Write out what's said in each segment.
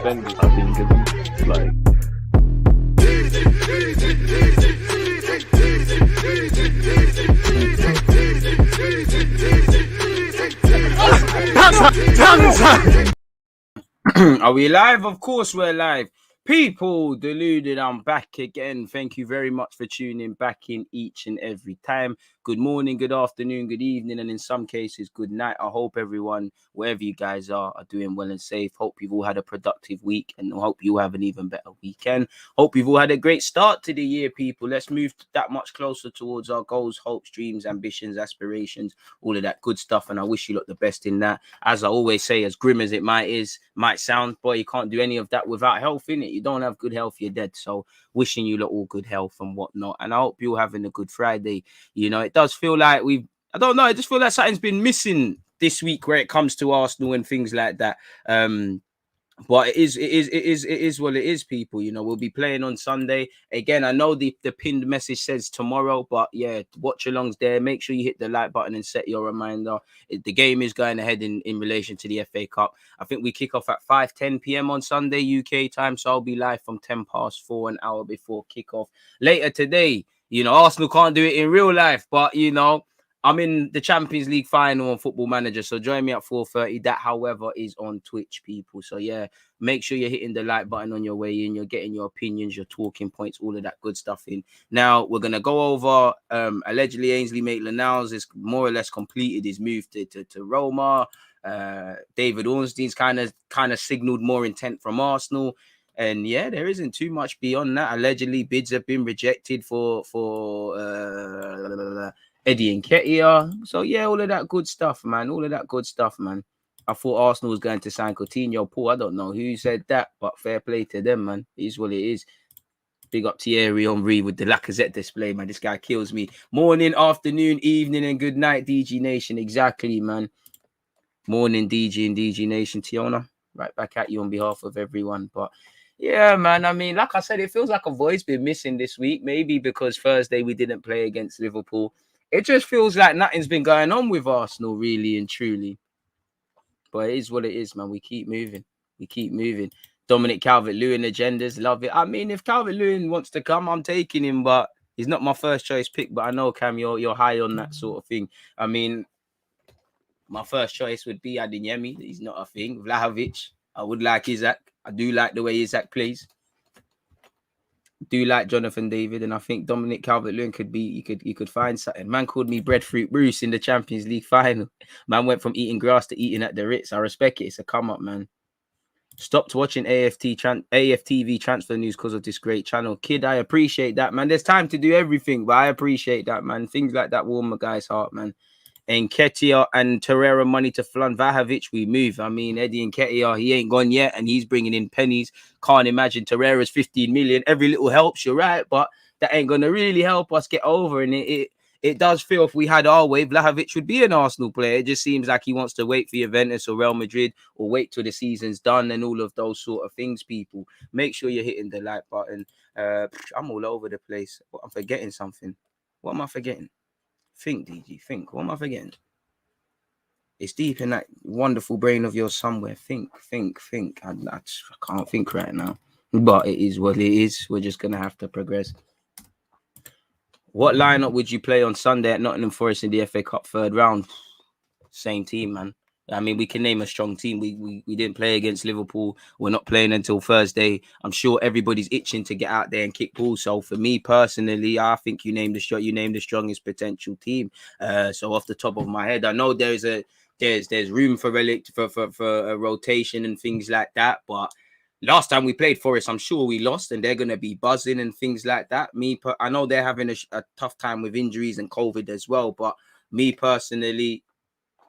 defenders, I think, it's like. Are we live? Of course we're live. People deluded, I'm back again. Thank you very much for tuning back in each and every time. Good morning, good afternoon, good evening, and in some cases, good night. I hope everyone, wherever you guys are doing well and safe. Hope you've all had a productive week and hope you have an even better weekend. Hope you've all had a great start to the year, people. Let's move that much closer towards our goals, hopes, dreams, ambitions, aspirations, all of that good stuff. And I wish you lot the best in that. As I always say, as grim as it might sound, boy, you can't do any of that without health, innit? You don't have good health, you're dead. So wishing you lot all good health and whatnot. And I hope you're having a good Friday. You know, it does feel like I don't know, I just feel like something's been missing this week where it comes to Arsenal and things like that. But it is what it is, people. You know, we'll be playing on Sunday. Again, I know the pinned message says tomorrow, but yeah, watch alongs there. Make sure you hit the like button and set your reminder. The game is going ahead in relation to the FA Cup. I think we kick off at 5:10 p.m. on Sunday, UK time. So I'll be live from 4:10, an hour before kickoff. Later today, you know, Arsenal can't do it in real life, but you know, I'm in the Champions League final on Football Manager, so join me at 4:30. That, however, is on Twitch, people. So, yeah, make sure you're hitting the like button on your way in. You're getting your opinions, your talking points, all of that good stuff in. Now, we're going to go over, allegedly, Ainsley Maitland-Niles is more or less completed his move to Roma. David Ornstein's kind of signaled more intent from Arsenal. And yeah, there isn't too much beyond that. Allegedly, bids have been rejected for Eddie Nketiah. So yeah, all of that good stuff, man. All of that good stuff, man. I thought Arsenal was going to sign Coutinho. Paul, I don't know who said that, but fair play to them, man. It is what it is. Big up Thierry Henry with the Lacazette display, man. This guy kills me. Morning, afternoon, evening, and good night, DG Nation. Exactly, man. Morning, DG and DG Nation. Tiona, right back at you on behalf of everyone. But yeah, man, I mean, like I said, it feels like a voice been missing this week. Maybe because Thursday we didn't play against Liverpool. It just feels like nothing's been going on with Arsenal, really and truly. But it is what it is, man. We keep moving. We keep moving. Dominic Calvert-Lewin agendas, love it. I mean, if Calvert-Lewin wants to come, I'm taking him, but he's not my first choice pick. But I know, Cam, you're high on that sort of thing. I mean, my first choice would be Adeyemi. He's not a thing. Vlahovic. I would like Isaac. I do like the way Isaac plays. Do like Jonathan David, and I think Dominic Calvert-Lewin could be. You could find something. Man called me breadfruit Bruce in the Champions League final. Man went from eating grass to eating at the Ritz. I respect it. It's a come up, man. Stopped watching AFTV transfer news because of this great channel. Kid, I appreciate that, man. There's time to do everything, but I appreciate that, man. Things like that warm my guy's heart, man. Nketiah and Torreira money to Flan Vlahovic, we move. I mean, Eddie Nketiah, he ain't gone yet, and he's bringing in pennies. Can't imagine Torreira's 15 million. Every little helps, you're right, but that ain't going to really help us get over. And it does feel if we had our way, Vlahovic would be an Arsenal player. It just seems like he wants to wait for Juventus or Real Madrid or wait till the season's done and all of those sort of things, people. Make sure you're hitting the like button. I'm all over the place. I'm forgetting something. What am I forgetting? Think, DG, think. What am I forgetting? It's deep in that wonderful brain of yours somewhere. Think. I can't think right now. But it is what it is. We're just going to have to progress. What lineup would you play on Sunday at Nottingham Forest in the FA Cup third round? Same team, man. I mean, we can name a strong team. We didn't play against Liverpool. We're not playing until Thursday. I'm sure everybody's itching to get out there and kick ball. So for me personally, I think you named the strongest potential team. So off the top of my head, I know there's room for a rotation and things like that. But last time we played Forest, I'm sure we lost, and they're gonna be buzzing and things like that. I know they're having a tough time with injuries and COVID as well. But me personally,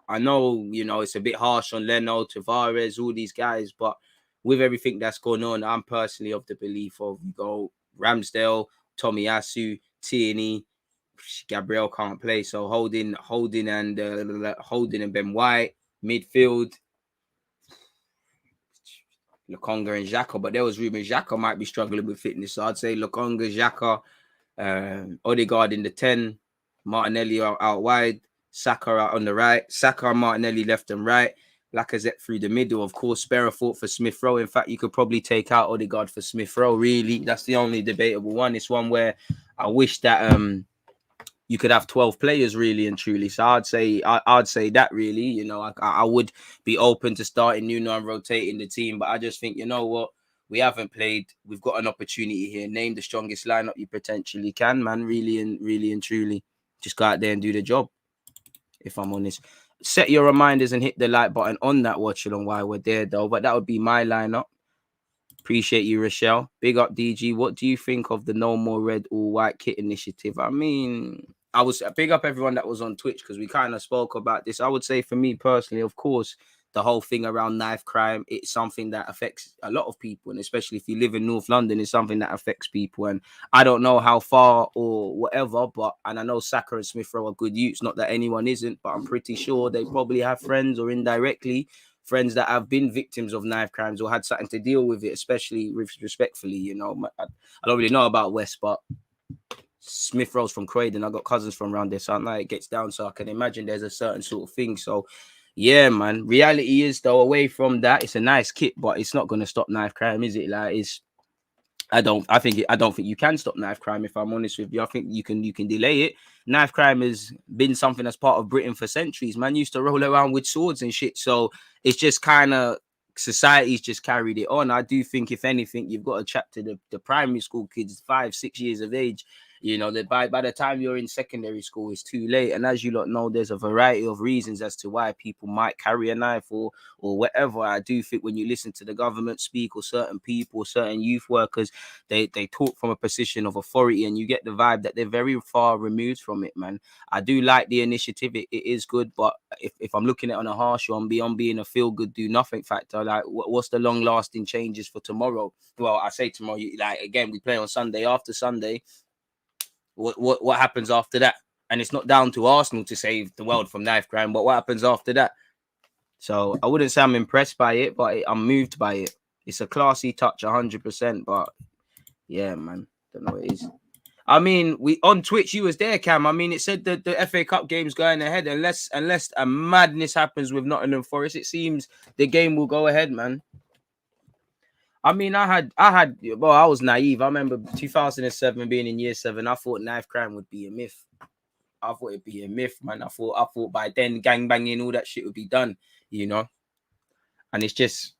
I know, you know, it's a bit harsh on Leno, Tavares, all these guys, but with everything that's going on, I'm personally of the belief of you go Ramsdale, Tomiyasu, Tierney, Gabriel can't play, so Holding and Ben White, midfield, Lokonga and Xhaka, but there was rumors Xhaka might be struggling with fitness, so I'd say Lokonga, Xhaka, Odegaard in the 10, Martinelli out wide, Saka out on the right, Saka and Martinelli left and right, Lacazette through the middle. Of course, Sparrow fought for Smith Rowe. In fact, you could probably take out Odegaard for Smith Rowe. Really, that's the only debatable one. It's one where I wish that you could have 12 players really and truly. So I'd say that really. You know, I would be open to starting Nuno and rotating the team, but I just think, you know what, we haven't played. We've got an opportunity here. Name the strongest lineup you potentially can, man. Really and truly, just go out there and do the job. If I'm honest, set your reminders and hit the like button on that watch along while we're there, though. But that would be my lineup. Appreciate you, Rochelle. Big up, DG. What do you think of the No More Red or White Kit initiative? I mean, I was big up everyone that was on Twitch because we kind of spoke about this. I would say for me personally, of course, the whole thing around knife crime, it's something that affects a lot of people. And especially if you live in North London, it's something that affects people. And I don't know how far or whatever, and I know Saka and Smith Rowe are good youths, not that anyone isn't, but I'm pretty sure they probably have friends or indirectly friends that have been victims of knife crimes or had something to deal with it, especially respectfully, you know. I don't really know about West, but Smith Rowe's from Croydon. I got cousins from around there, so I know it gets down. So I can imagine there's a certain sort of thing. So yeah, man. Reality is though, away from that, it's a nice kit, but it's not going to stop knife crime, is it? Like, it's I don't think you can stop knife crime, if I'm honest with you. I think you can delay it. Knife crime has been something that's part of Britain for centuries. Man used to roll around with swords and shit. So it's just kind of society's just carried it on. I do think, if anything, you've got to chat to the primary school kids, 5-6 years of age. You know, that by the time you're in secondary school, it's too late. And as you lot know, there's a variety of reasons as to why people might carry a knife or whatever. I do think when you listen to the government speak or certain people, certain youth workers, they talk from a position of authority, and you get the vibe that they're very far removed from it, man. I do like the initiative. It is good, but if I'm looking at it on a harsh one, beyond being a feel good, do nothing factor, like what's the long lasting changes for tomorrow? Well, I say tomorrow, like again, we play on Sunday. After Sunday, what happens after that? And it's not down to Arsenal to save the world from knife crime, but what happens after that? So I wouldn't say I'm impressed by it, but I'm moved by it. It's a classy touch, 100%. But yeah, man, don't know what it is. I mean, we on Twitch, you was there, Cam. I mean, it said that the FA Cup game's going ahead, unless a madness happens with Nottingham Forest. It seems the game will go ahead, man. I mean, well, I was naive. I remember 2007 being in year 7. I thought knife crime would be a myth. I thought it'd be a myth, man. I thought by then gangbanging, all that shit would be done, you know. And it's just,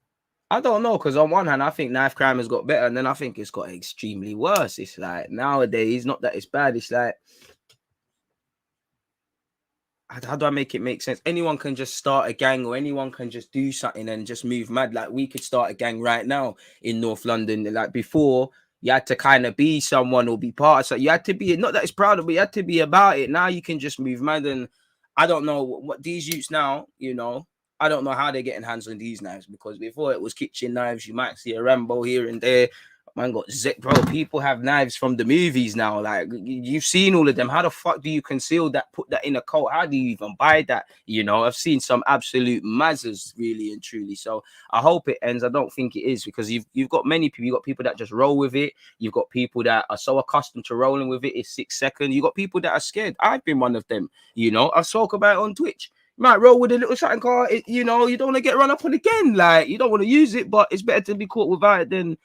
I don't know, because on one hand, I think knife crime has got better, and then I think it's got extremely worse. It's like nowadays, not that it's bad. It's like, how do I make it make sense? Anyone can just start a gang, or anyone can just do something and just move mad. Like, we could start a gang right now in North London. Like before, you had to kind of be someone or be part of something. You had to be, not that it's proud of, but you had to be about it. Now you can just move mad. And I don't know what these youths now, you know, I don't know how they're getting hands on these knives, because before it was kitchen knives. You might see a Rambo here and there. Man got zip, bro. People have knives from the movies now. Like, you've seen all of them. How the fuck do you conceal that? Put that in a coat? How do you even buy that? You know, I've seen some absolute mazzers, really and truly. So I hope it ends. I don't think it is, because you've got many people. You've got people that just roll with it. You've got people that are so accustomed to rolling with it. It's 6 seconds. You've got people that are scared. I've been one of them. You know, I spoke about it on Twitch. You might roll with a little something car. You know, you don't want to get run up on again. Like, you don't want to use it, but it's better to be caught without it than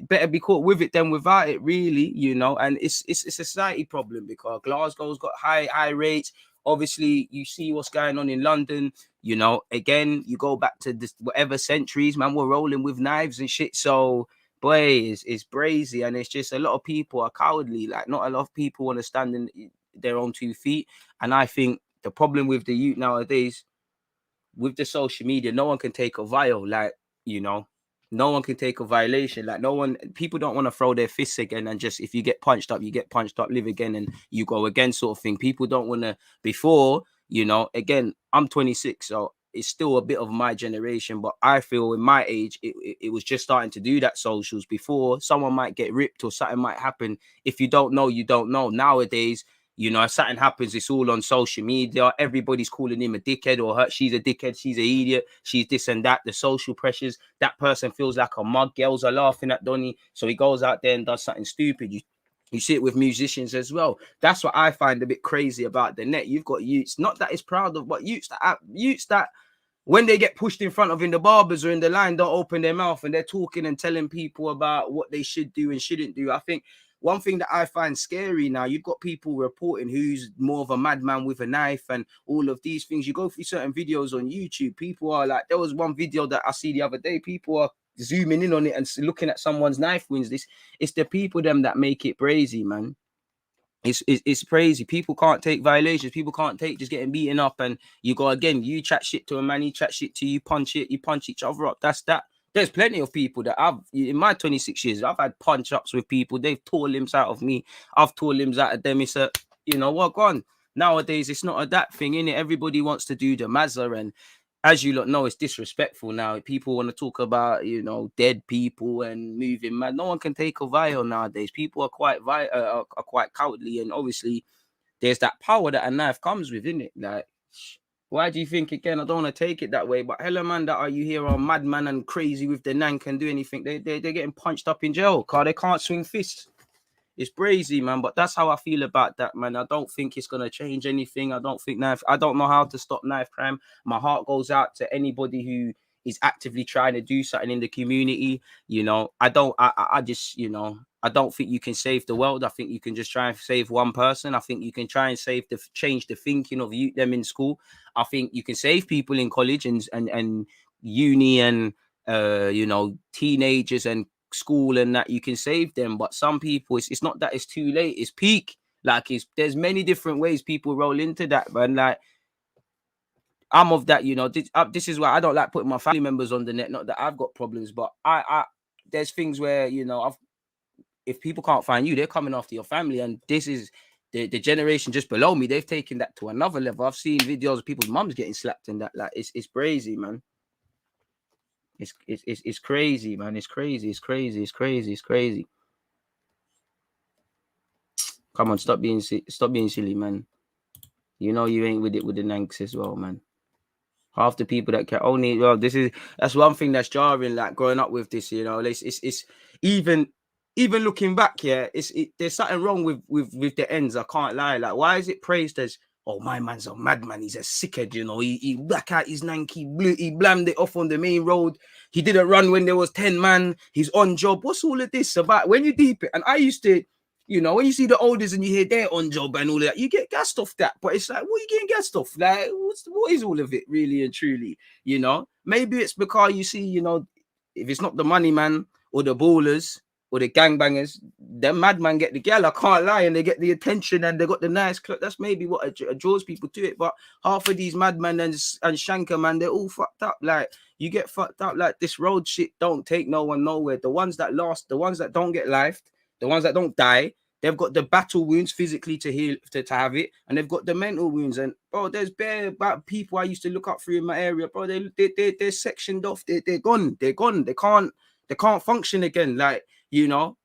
better be caught with it than without it, really, you know. And it's a society problem, because Glasgow's got high rates. Obviously, you see what's going on in London, you know. Again, you go back to this whatever centuries, man, we're rolling with knives and shit. So, boy, it's brazy, and it's just a lot of people are cowardly. Like, not a lot of people want to stand in their own 2 feet. And I think the problem with the youth nowadays, with the social media, no one can take a viol, like, you know. No one can take a violation. Like, people don't want to throw their fists again and just, if you get punched up, you get punched up, live again and you go again, sort of thing. People don't want to, before, you know, again, I'm 26, so it's still a bit of my generation, but I feel in my age, it was just starting to do that socials. Before, someone might get ripped or something might happen. If you don't know, you don't know. Nowadays, you know, if something happens, it's all on social media. Everybody's calling him a dickhead or her. She's a dickhead. She's an idiot. She's this and that. The social pressures. That person feels like a mug. Girls are laughing at Donny, so he goes out there and does something stupid. You see it with musicians as well. That's what I find a bit crazy about the net. You've got youths, not that it's proud of, but youths that when they get pushed in front of in the barbers or in the line, don't open their mouth and they're talking and telling people about what they should do and shouldn't do. I think one thing that I find scary now, you've got people reporting who's more of a madman with a knife and all of these things. You go through certain videos on YouTube, people are like, there was one video that I see the other day, people are zooming in on it and looking at someone's knife wounds. It's the people them that make it crazy, man. It's crazy. People can't take violations. People can't take just getting beaten up. And you go again, you chat shit to a man, he chat shit to you, punch each other up. That's that. There's plenty of people that in my 26 years, I've had punch ups with people. They've tore limbs out of me. I've tore limbs out of them. It's a, you know what, gone. Nowadays, it's not a that thing, innit? Everybody wants to do the Mazza, and as you lot know, it's disrespectful now. People want to talk about, you know, dead people and moving mad. No one can take a vial nowadays. People are quite cowardly, and obviously, there's that power that a knife comes with, innit? Like, why do you think again? I don't want to take it that way, but hella man that are you here are madman and crazy with the nan can do anything. They're getting punched up in jail because they can't swing fists. It's crazy, man, but that's how I feel about that, man. I don't think it's gonna change anything. I don't know how to stop knife crime. My heart goes out to anybody who is actively trying to do something in the community. You know, I just, you know, I don't think you can save the world. I think you can just try and save one person. I think you can try and change the thinking of them in school. I think you can save people in college and uni and you know, teenagers and school and that. You can save them, but some people it's not that it's too late, it's peak. Like there's many different ways people roll into that, man. Like I'm of that, you know. This is why I don't like putting my family members on the net. Not that I've got problems, but I there's things where, you know, if people can't find you, they're coming after your family, and this is the generation just below me. They've taken that to another level. I've seen videos of people's mums getting slapped and that. Like it's crazy, man. It's crazy, man. It's crazy. Come on, stop being silly, man. You know you ain't with it with the Nanks as well, man. Half the people that can only, well, that's one thing that's jarring. Like growing up with this, you know, it's even looking back, yeah, there's something wrong with the ends. I can't lie. Like, why is it praised as, oh, my man's a madman, he's a sickhead, you know, he black out his Nank, he blammed it off on the main road, he didn't run when there was 10 man, he's on job. What's all of this about? When you deep it, and I used to, you know, when you see the olders and you hear they're on job and all that, you get gassed off that. But it's like, what are you getting gassed off? Like, what is all of it really and truly? You know, maybe it's because you see, you know, if it's not the money man or the ballers or the gangbangers, them madman get the gal. I can't lie, and they get the attention and they got the nice clock. That's maybe what draws people to it. But half of these madman and shanker man, they're all fucked up. Like, you get fucked up. Like, this road shit don't take no one nowhere. The ones that last, the ones that don't get lifed, the ones that don't die, they've got the battle wounds physically to heal, to have it, and they've got the mental wounds. And bro, there's bare about people I used to look up through in my area, bro. They're sectioned off. They're gone. They can't function again. Like, you know.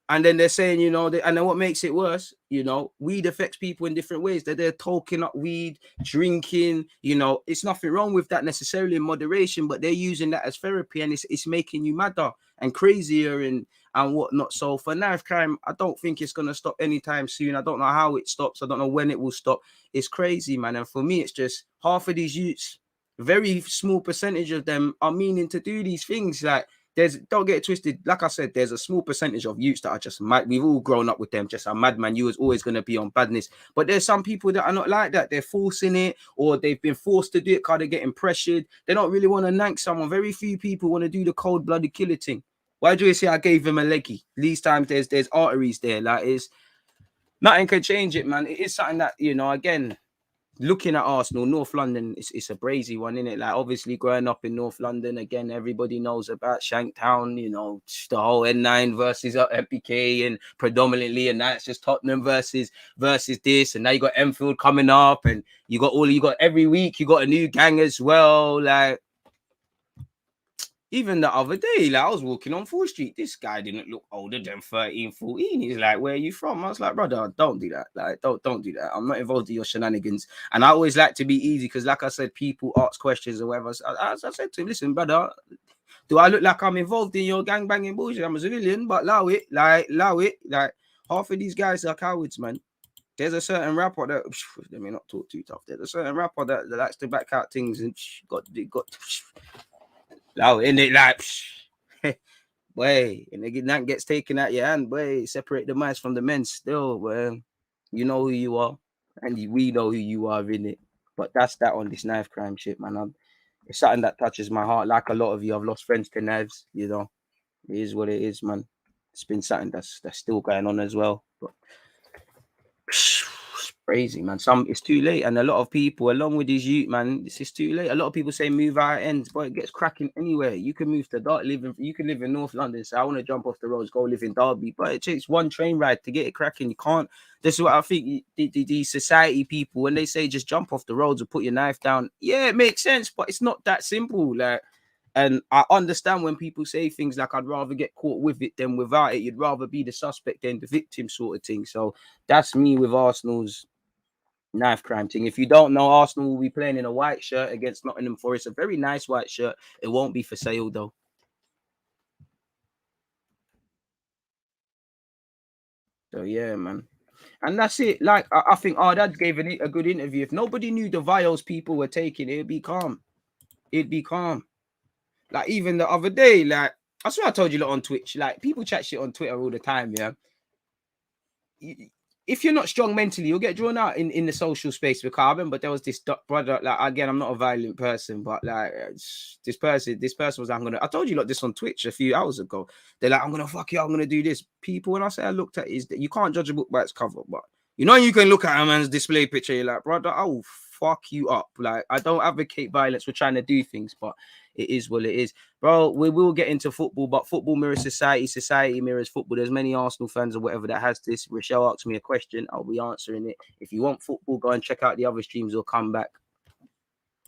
And then they're saying, you know, and then what makes it worse, you know, weed affects people in different ways. They're talking up weed, drinking, you know, it's nothing wrong with that necessarily in moderation, but they're using that as therapy, and it's making you madder and crazier and whatnot. So for knife crime, I don't think it's going to stop anytime soon. I don't know how it stops. I don't know when it will stop. It's crazy, man. And for me, it's just half of these youths, very small percentage of them are meaning to do these things. Like, don't get it twisted. Like I said, there's a small percentage of youths that are just mad. We've all grown up with them. Just a madman. You was always going to be on badness. But there's some people that are not like that. They're forcing it, or they've been forced to do it because they're getting pressured. They don't really want to nank someone. Very few people want to do the cold-blooded killer thing. Why do you say I gave him a leggy? These times there's arteries there. Like, it's nothing can change it, man. It is something that, you know, again, looking at Arsenal, North London, it's a brazy one, isn't it? Like, obviously, growing up in North London, again, everybody knows about Shanktown, you know, the whole N9 versus MPK, and predominantly, and that's just Tottenham versus this, and now you got Enfield coming up, and you got every week, you got a new gang as well. Like, even the other day, like, I was walking on 4th Street. This guy didn't look older than 13, 14. He's like, where are you from? I was like, brother, don't do that. Like, don't do that. I'm not involved in your shenanigans. And I always like to be easy because, like I said, people ask questions or whatever. As I said to him, listen, brother, do I look like I'm involved in your gangbanging bullshit? I'm a civilian, but allow it. Like, half of these guys are cowards, man. There's a certain rapper that let me not talk too tough. There's a certain rapper that likes to back out things and got now in it like boy, and that gets taken out your hand, boy. Separate the mice from the men still, boy. You know who you are, and we know who you are in it. But that's that on this knife crime shit, man. It's something that touches my heart. Like a lot of you, I've lost friends to knives. You know, it is what it is, man. It's been something that's still going on as well. But it's crazy, man. It's too late, and a lot of people, along with these youth, man, this is too late. A lot of people say move out ends, but it gets cracking anywhere. You can move to you can live in North London. So I want to jump off the roads, go live in Derby, but it takes one train ride to get it cracking. You can't. This is what I think. The society people, when they say just jump off the roads or put your knife down, yeah, it makes sense, but it's not that simple. Like. And I understand when people say things like, I'd rather get caught with it than without it. You'd rather be the suspect than the victim sort of thing. So that's me with Arsenal's knife crime thing. If you don't know, Arsenal will be playing in a white shirt against Nottingham Forest. A very nice white shirt. It won't be for sale, though. So, yeah, man. And that's it. Like, I think our dad gave a good interview. If nobody knew the vials people were taking, it'd be calm. It'd be calm. Like even the other day, like I swear I told you lot on Twitch, like people chat shit on Twitter all the time, yeah. If you're not strong mentally, you'll get drawn out in the social space. Because I remember there was this brother, like again, I'm not a violent person, but like this person was like, I told you like this on Twitch a few hours ago. They're like, I'm gonna fuck you, I'm gonna do this. People, when I say I looked at it, is that you can't judge a book by its cover, but you can look at a man's display picture, you're like, brother, I will fuck you up. Like, I don't advocate violence, we're trying to do things, but it is what it is. Bro, we will get into football, but football mirrors society, society mirrors football. There's many Arsenal fans or whatever that has this. Rochelle asked me a question, I'll be answering it. If you want football, go and check out the other streams or come back.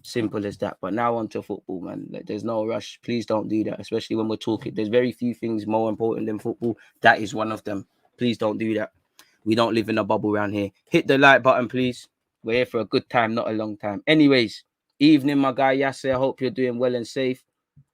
Simple as that. But now on to football, man. Like, there's no rush. Please don't do that, especially when we're talking. There's very few things more important than football. That is one of them. Please don't do that. We don't live in a bubble around here. Hit the like button, please. We're here for a good time, not a long time. Anyways, evening, my guy Yasser. I hope you're doing well and safe.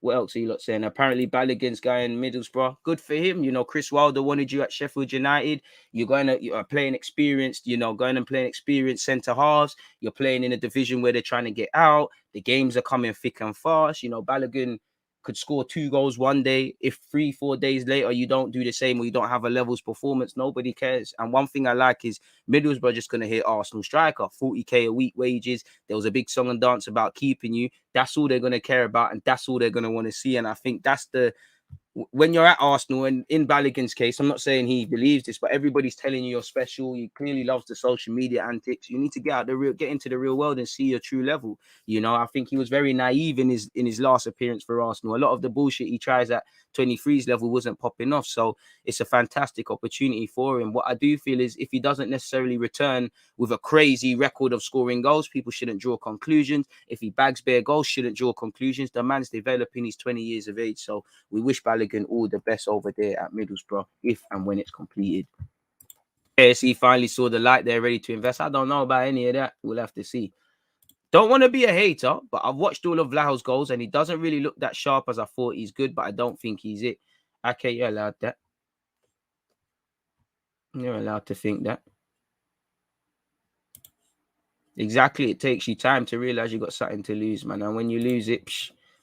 What else are you lot saying? Apparently, Balogun's guy in Middlesbrough. Good for him. You know, Chris Wilder wanted you at Sheffield United. You are playing experienced, going and playing experienced centre halves. You're playing in a division where they're trying to get out. The games are coming thick and fast. You know, Balogun could score 2 goals one day. If 3-4 days later you don't do the same or you don't have a levels performance, nobody cares. And one thing I like is Middlesbrough just going to hit Arsenal striker, 40k a week wages. There was a big song and dance about keeping you. That's all they're going to care about, and that's all they're going to want to see. And I think that's when you're at Arsenal, and in Balogun's case, I'm not saying he believes this, but everybody's telling you you're special. He clearly loves the social media antics. You need to get into the real world and see your true level. I think he was very naive in his last appearance for Arsenal. A lot of the bullshit he tries at 23's level wasn't popping off. So it's a fantastic opportunity for him. What I do feel is if he doesn't necessarily return with a crazy record of scoring goals, people shouldn't draw conclusions. If he bags bare goals, shouldn't draw conclusions. The man's developing, he's 20 years of age. So we wish Balogun all the best over there at Middlesbrough if and when it's completed. KSE finally saw the light. They're ready to invest. I don't know about any of that. We'll have to see. Don't want to be a hater, but I've watched all of Vlaho's goals and he doesn't really look that sharp as I thought. He's good, but I don't think he's it. Okay, you're allowed that. You're allowed to think that. Exactly. It takes you time to realize you got something to lose, man. And when you lose it,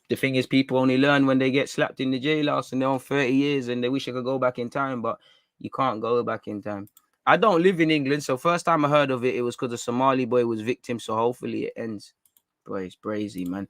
the thing is, people only learn when they get slapped in the jailhouse and they're on 30 years and they wish they could go back in time, but you can't go back in time. I don't live in England, so first time I heard of it, it was because a Somali boy was victim, so hopefully it ends. Boy, it's crazy, man.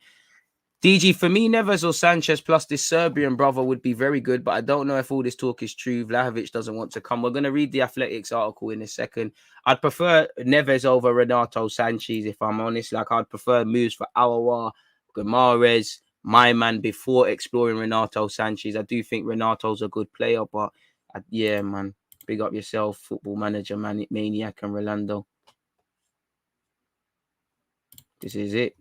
DG, for me, Neves or Sanchez plus this Serbian brother would be very good, but I don't know if all this talk is true. Vlahovic doesn't want to come. We're going to read the Athletics article in a second. I'd prefer Neves over Renato Sanchez, if I'm honest. Like, I'd prefer moves for Aouar, Guimaraes, my man, before exploring Renato Sanchez. I do think Renato's a good player, but yeah, man, big up yourself, football manager, maniac, and Rolando. This is it.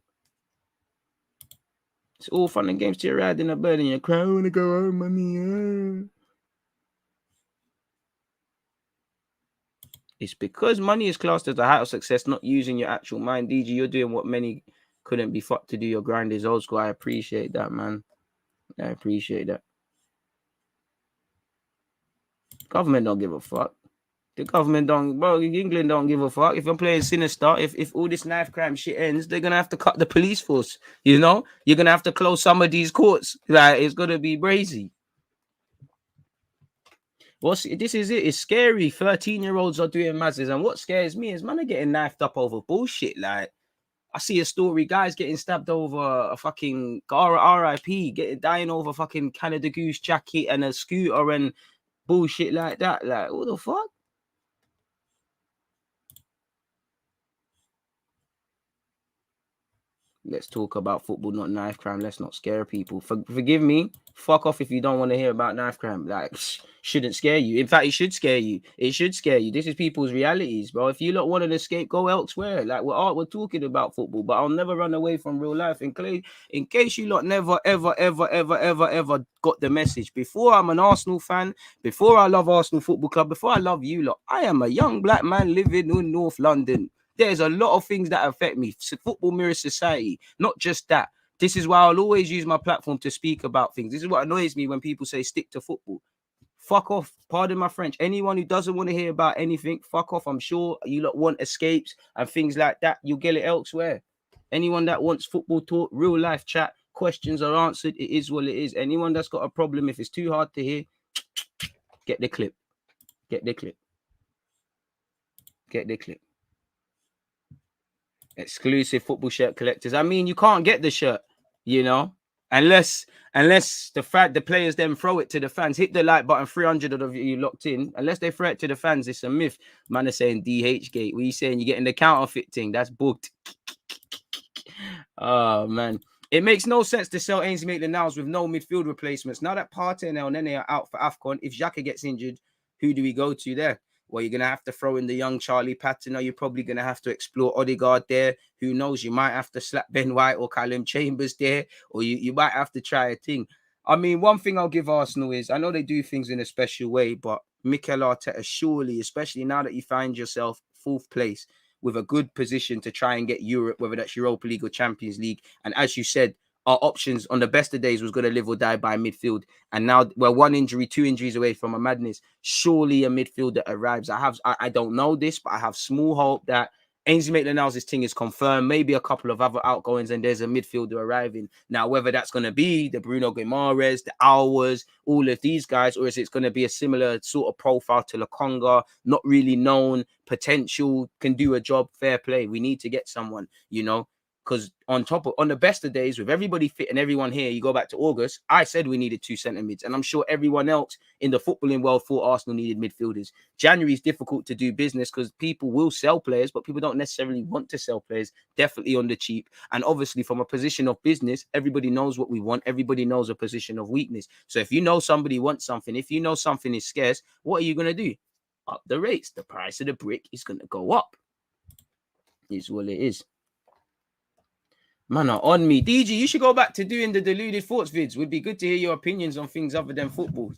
It's all fun and games till you're riding a bird and you're crying, I want to go home, mommy. It's because money is classed as a height of success, not using your actual mind. DG, you're doing what many couldn't be fucked to do. Your grind is old school. I appreciate that, man. I appreciate that. Government don't give a fuck. The government don't, bro. England don't give a fuck. If I'm playing sinister, if all this knife crime shit ends, they're gonna have to cut the police force. You know, you're gonna have to close some of these courts. Like it's gonna be crazy. This is it. It's scary. 13-year-olds are doing masses, and what scares me is man are getting knifed up over bullshit. Like I see a story, guys getting stabbed over a fucking RIP, dying over fucking Canada Goose jacket and a scooter and bullshit like that. Like what the fuck? Let's talk about football, not knife crime. Let's not scare people. Forgive me. Fuck off if you don't want to hear about knife crime. Like, shouldn't scare you. In fact, it should scare you. It should scare you. This is people's realities, bro. If you lot want to escape, go elsewhere. Like, we're talking about football, but I'll never run away from real life. In case you lot never, ever got the message. Before I'm an Arsenal fan, before I love Arsenal Football Club, before I love you lot, I am a young black man living in North London. There's a lot of things that affect me. Football mirrors society, not just that. This is why I'll always use my platform to speak about things. This is what annoys me when people say stick to football. Fuck off. Pardon my French. Anyone who doesn't want to hear about anything, fuck off. I'm sure you lot want escapes and things like that. You'll get it elsewhere. Anyone that wants football talk, real life chat, questions are answered. It is what it is. Anyone that's got a problem, if it's too hard to hear, get the clip. Get the clip. Get the clip. Exclusive football shirt collectors. I mean, you can't get the shirt, you know, unless the players then throw it to the fans. Hit the like button. 300 of you locked in. Unless they throw it to the fans, it's a myth. Man are saying DH gate. What are you saying? You're getting the counterfeit thing. That's booked. Oh man. It makes no sense to sell Ainsley Maitland-Niles with no midfield replacements. Now that Partey and El Nene are out for AFCON, if Xhaka gets injured, who do we go to there? Well, you're going to have to throw in the young Charlie Patton, or you're probably going to have to explore Odegaard there. Who knows? You might have to slap Ben White or Callum Chambers there, or you might have to try a thing. I mean, one thing I'll give Arsenal is, I know they do things in a special way, but Mikel Arteta, surely, especially now that you find yourself 4th place, with a good position to try and get Europe, whether that's Europa League or Champions League. And as you said, our options on the best of days was going to live or die by midfield. And now we're 1 injury, 2 injuries away from a madness. Surely a midfielder arrives. I don't know this, but I have small hope that Ainsley Maitland-Niles' thing is confirmed. Maybe a couple of other outgoings, and there's a midfielder arriving. Now, whether that's going to be the Bruno Guimaraes, the Hours, all of these guys, or is it going to be a similar sort of profile to Lokonga, not really known, potential, can do a job, fair play. We need to get someone, you know, because on the best of days, with everybody fit and everyone here, you go back to August, I said we needed 2 centre mids, and I'm sure everyone else in the footballing world thought Arsenal needed midfielders. January is difficult to do business because people will sell players, but people don't necessarily want to sell players, definitely on the cheap. And obviously from a position of business, everybody knows what we want. Everybody knows a position of weakness. So if you know somebody wants something, if you know something is scarce, what are you going to do? Up the rates. The price of the brick is going to go up. Is what it is. Man are on me. DG, you should go back to doing the deluded thoughts vids. Would be good to hear your opinions on things other than football.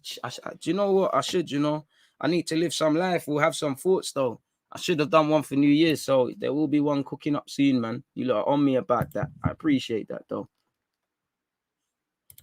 Do you know what? I should, you know. I need to live some life. We'll have some thoughts, though. I should have done one for New Year's, so there will be one cooking up soon, man. You lot are on me about that. I appreciate that, though.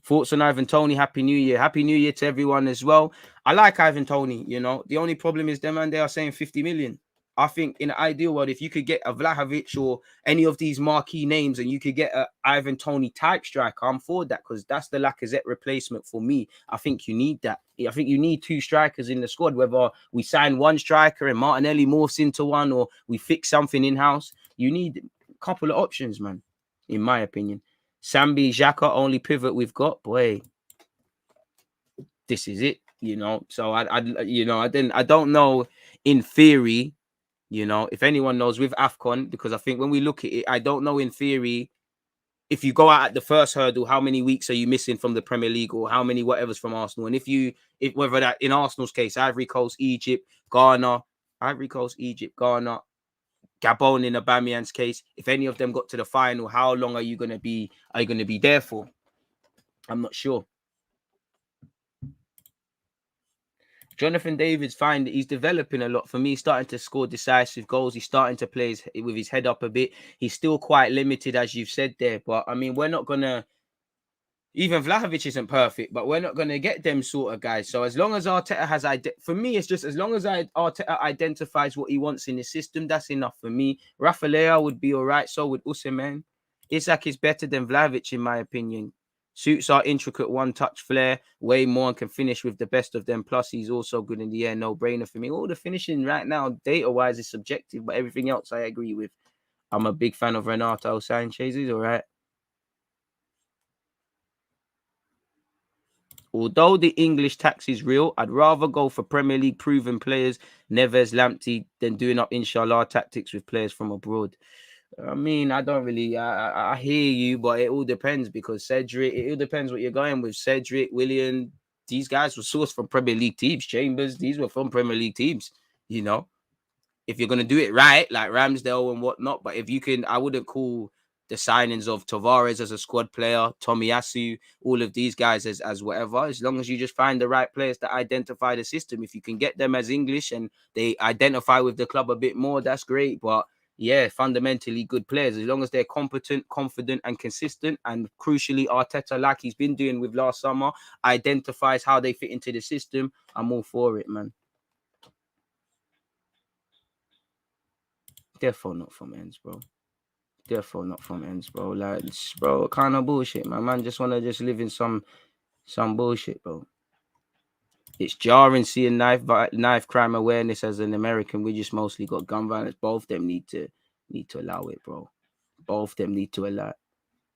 Thoughts on Ivan Toney? Happy New Year. Happy New Year to everyone as well. I like Ivan Toney, you know. The only problem is them, and they are saying 50 million. I think in an ideal world, if you could get a Vlahovic or any of these marquee names and you could get a Ivan Toney type striker, I'm for that, because that's the Lacazette replacement for me. I think you need that. I think you need 2 strikers in the squad, whether we sign 1 striker and Martinelli morphs into 1 or we fix something in-house. You need a couple of options, man, in my opinion. Sambi, Xhaka, only pivot we've got. Boy, this is it, you know. So I don't know in theory. You know, if anyone knows with AFCON, because I think when we look at it, I don't know in theory, if you go out at the first hurdle, how many weeks are you missing from the Premier League or how many whatever's from Arsenal? And if whether that in Arsenal's case, Ivory Coast, Egypt, Ghana, Gabon in Aubameyang's case, if any of them got to the final, how long are you going to be there for? I'm not sure. Jonathan David's fine. He's developing a lot. For me, starting to score decisive goals. He's starting to play with his head up a bit. He's still quite limited, as you've said there. But, I mean, we're not going to... Even Vlahovic isn't perfect, but we're not going to get them sort of guys. So as long as Arteta has, for me, it's just as long as Arteta identifies what he wants in his system, that's enough for me. Rafael would be all right. So would Osimhen. Isak is better than Vlahovic, in my opinion. Suits our intricate one-touch flair way more and can finish with the best of them. Plus, he's also good in the air. No-brainer for me. All the finishing right now, data-wise, is subjective, but everything else I agree with. I'm a big fan of Renato Sanchez. He's all right. Although the English tax is real, I'd rather go for Premier League proven players, Neves, Lamptey, than doing up inshallah tactics with players from abroad. I mean, I don't really, I hear you, but it all depends because Cedric, it all depends what you're going with. Cedric, Willian, these guys were sourced from Premier League teams. Chambers, these were from Premier League teams, you know. If you're going to do it right, like Ramsdale and whatnot, but if you can, I wouldn't call the signings of Tavares as a squad player, Tomiyasu, all of these guys as whatever, as long as you just find the right players that identify the system. If you can get them as English and they identify with the club a bit more, that's great. But yeah, fundamentally good players, as long as they're competent, confident, and consistent. And crucially, Arteta, like he's been doing with last summer, identifies how they fit into the system. I'm all for it, man. Therefore, not from ends, bro. Therefore, not from ends, bro. Like, bro, what kind of bullshit, man? Man, just wanna just live in some bullshit, bro. It's jarring seeing knife crime awareness as an American. We just mostly got gun violence. Both of them need to allow it, bro. Both of them need to allow it.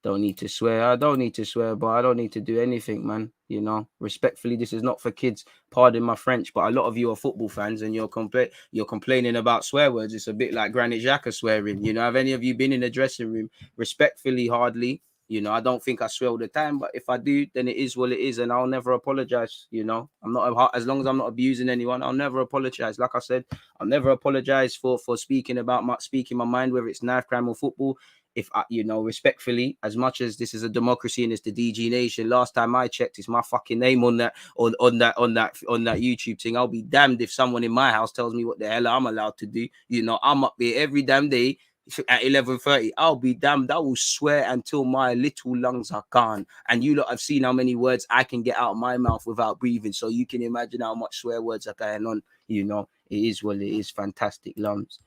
Don't need to swear. I don't need to swear, but I don't need to do anything, man. You know, respectfully, this is not for kids. Pardon my French, but a lot of you are football fans and you're complaining about swear words. It's a bit like Granit Xhaka swearing. You know, have any of you been in a dressing room? Respectfully, hardly. You know, I don't think I swear all the time, but if I do, then it is what it is, and I'll never apologize. You know, I'm not, as long as I'm not abusing anyone, I'll never apologize. Like I said, I'll never apologize for speaking my mind, whether it's knife crime or football. If I, you know, respectfully, as much as this is a democracy and it's the DG Nation, last time I checked, it's my fucking name on that YouTube thing. I'll be damned if someone in my house tells me what the hell I'm allowed to do. You know, I'm up there every damn day at 11:30. I'll be damned. I will swear until my little lungs are gone. And you lot have seen how many words I can get out of my mouth without breathing. So you can imagine how much swear words are going on. You know, it is what it is. Fantastic lungs.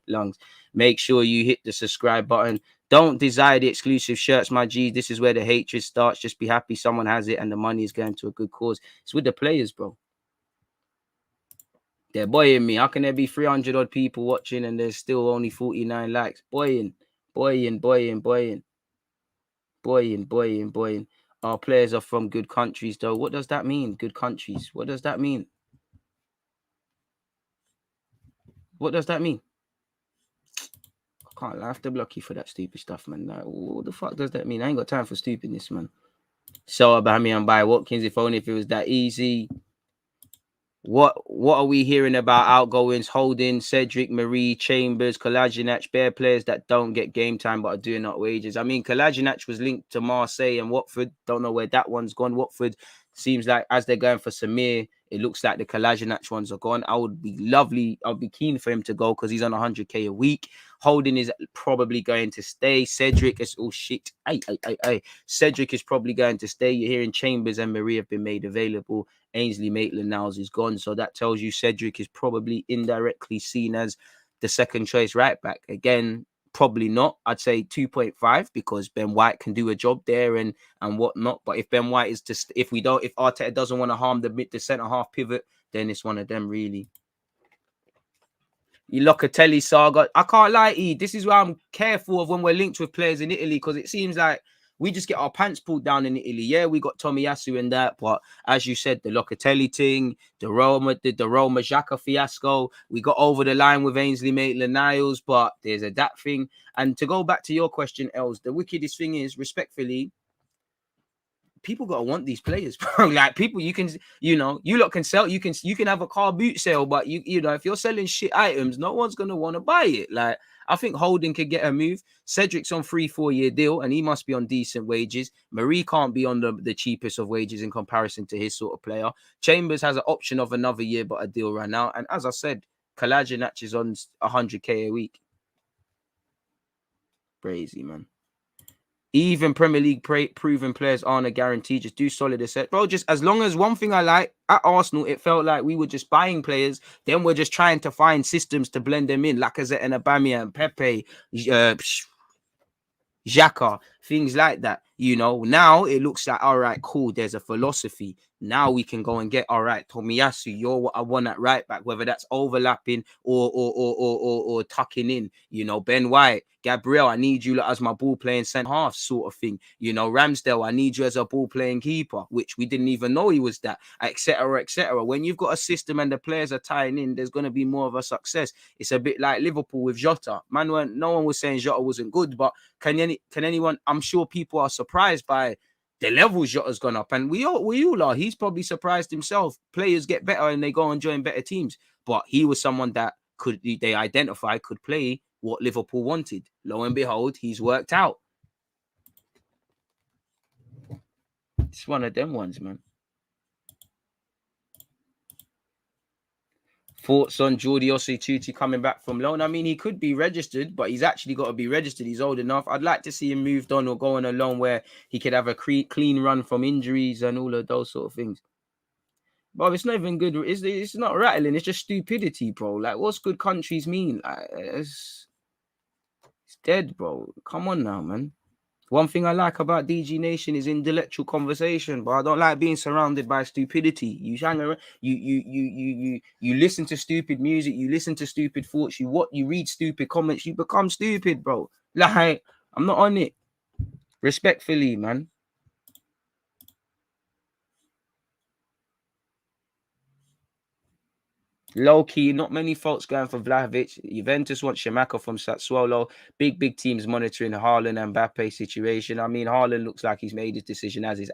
Make sure you hit the subscribe button. Don't desire the exclusive shirts, my G. This is where the hatred starts. Just be happy someone has it and the money is going to a good cause. It's with the players, bro. They're boying me. How can there be 300 odd people watching and there's still only 49 likes? Boying. Our players are from good countries, though. What does that mean? Good countries. What does that mean? What does that mean? I can't lie. I have to block you for that stupid stuff, man. Like, what the fuck does that mean? I ain't got time for stupidness, man. So Aubameyang by Watkins, if only if it was that easy. What are we hearing about outgoings? Holding, Cedric, Marie, Chambers, Kolasinac, bare players that don't get game time but are doing up wages. I mean, Kolasinac was linked to Marseille and Watford. Don't know where that one's gone. Watford seems like as they're going for Samir, it looks like the Kolasinac ones are gone. I'd be keen for him to go because he's on 100k a week. Holding is probably going to stay. Cedric is shit. Cedric is probably going to stay. You're hearing Chambers and Marie have been made available. Ainsley Maitland-Niles is gone. So that tells you Cedric is probably indirectly seen as the second choice right back. Again, probably not. I'd say 2.5 because Ben White can do a job there and whatnot. But if Ben White is just, if Arteta doesn't want to harm the centre half pivot, then it's one of them really. You Locatelli saga. I can't lie, E. This is why I'm careful of when we're linked with players in Italy because it seems like we just get our pants pulled down in Italy. Yeah, we got Tomiyasu and that, but as you said, the Locatelli thing, the Roma Xhaka fiasco, we got over the line with Ainsley Maitland-Niles, but there's a that thing. And to go back to your question, Els, the wickedest thing is, respectfully, people gotta want these players, bro. Like people, you can, you lot can sell, you can have a car boot sale, but you know, if you're selling shit items, no one's gonna want to buy it. Like I think Holding could get a move. Cedric's on 3-4 year deal, and he must be on decent wages. Marie can't be on the cheapest of wages in comparison to his sort of player. Chambers has an option of another year, but a deal right now. And as I said, Kolasinac is on 100k a week. Crazy, man. Even Premier League proven players aren't a guarantee. Just do solid assets, bro. Just as long as one thing I like at Arsenal, it felt like we were just buying players. Then we're just trying to find systems to blend them in. Lacazette and Aubameyang, Pepe, Xhaka, things like that. You know, now it looks like, all right, cool, there's a philosophy. Now we can go and get, all right, Tomiyasu, you're what I want at right back, whether that's overlapping or tucking in. You know, Ben White, Gabriel, I need you as my ball playing centre half sort of thing. You know, Ramsdale, I need you as a ball playing keeper, which we didn't even know he was that, etc., etc. When you've got a system and the players are tying in, there's going to be more of a success. It's a bit like Liverpool with Jota. Man, no one was saying Jota wasn't good, but can anyone? I'm sure people are surprised by the levels Jota's gone up, and we all are. He's probably surprised himself. Players get better and they go and join better teams, but he was someone that they identified could play what Liverpool wanted. Lo and behold, he's worked out. It's one of them ones, man. Thoughts on Jordi Osei coming back from loan? I mean, he could be registered, but he's actually got to be registered. He's old enough. I'd like to see him moved on or go on a loan where he could have a clean run from injuries and all of those sort of things. But it's not even good. It's not rattling. It's just stupidity, bro. Like, what's good countries mean? Like, it's dead, bro. Come on now, man. One thing I like about DG Nation is intellectual conversation, but I don't like being surrounded by stupidity. You hang around, you listen to stupid music, you listen to stupid thoughts, you read stupid comments, you become stupid, bro. Like, I'm not on it. Respectfully, man. Low key, not many folks going for Vlahovic. Juventus want Schumacher from Sassuolo. Big teams monitoring Haaland and Mbappe situation. I mean, Haaland looks like he's made his decision as is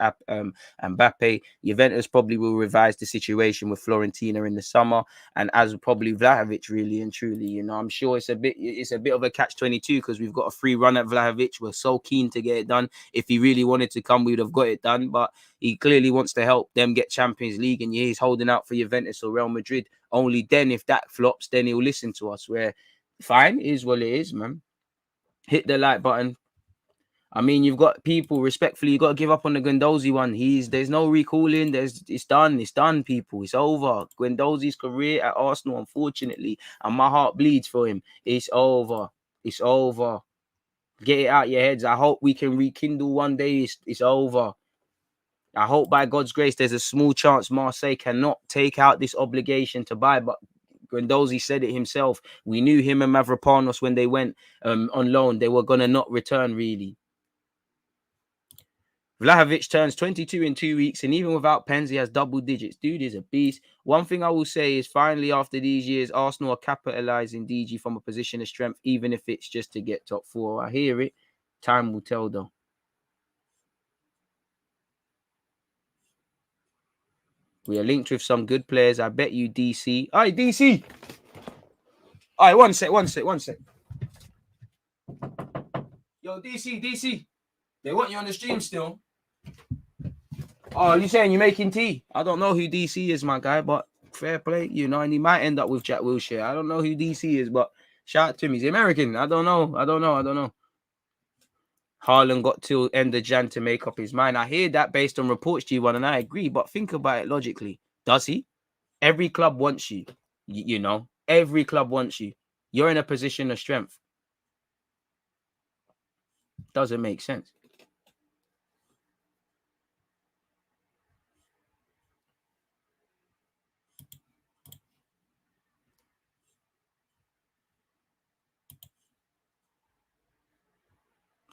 Mbappe. Juventus probably will revise the situation with Florentina in the summer, and as probably Vlahovic, really and truly. You know, I'm sure it's a bit of a catch-22 because we've got a free run at Vlahovic. We're so keen to get it done. If he really wanted to come, we would have got it done. But he clearly wants to help them get Champions League, and yeah, he's holding out for Juventus or Real Madrid. Only then, if that flops, then he'll listen to us. Where fine, it is what it is, man. Hit the like button. I mean, you've got people respectfully. You got to give up on the Guendouzi one. There's no recalling. It's done, people. It's over. Guendouzi's career at Arsenal, unfortunately, and my heart bleeds for him. It's over. It's over. Get it out your heads. I hope we can rekindle one day. It's over. I hope by God's grace there's a small chance Marseille cannot take out this obligation to buy. But Guendouzi said it himself. We knew him and Mavropanos when they went on loan. They were going to not return, really. Vlahovic turns 22 in 2 weeks, and even without pens, he has double digits. Dude is a beast. One thing I will say is finally, after these years, Arsenal are capitalising DG from a position of strength, even if it's just to get top four. I hear it. Time will tell, though. We are linked with some good players. I bet you DC. Hi, DC. All right, one sec. Yo, DC. They want you on the stream still. Oh, you saying you're making tea? I don't know who DC is, my guy, but fair play, you know, and he might end up with Jack Wilshere. I don't know who DC is, but shout out to him. He's American. I don't know. Haaland got till end of Jan to make up his mind. I hear that based on reports, G1, and I agree, but think about it logically. Does he? Every club wants you. You know, every club wants you. You're in a position of strength. Doesn't make sense.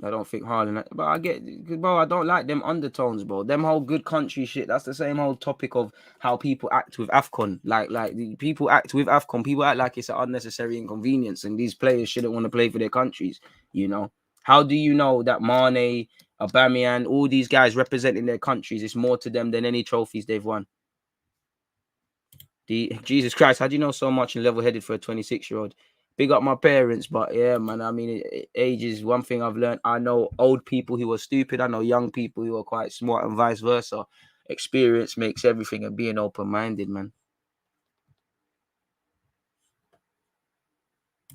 I don't think Haaland, but I get, bro. I don't like them undertones, bro. Them whole good country shit. That's the same whole topic of how people act with AFCON. Like people act with AFCON. People act like it's an unnecessary inconvenience, and these players shouldn't want to play for their countries. You know, how do you know that Mane, Aubameyang, all these guys representing their countries is more to them than any trophies they've won? Jesus Christ, how do you know so much and level-headed for a 26-year-old? Big up my parents, but yeah, man. I mean, age is one thing I've learned. I know old people who are stupid. I know young people who are quite smart, and vice versa. Experience makes everything, and being open-minded, man.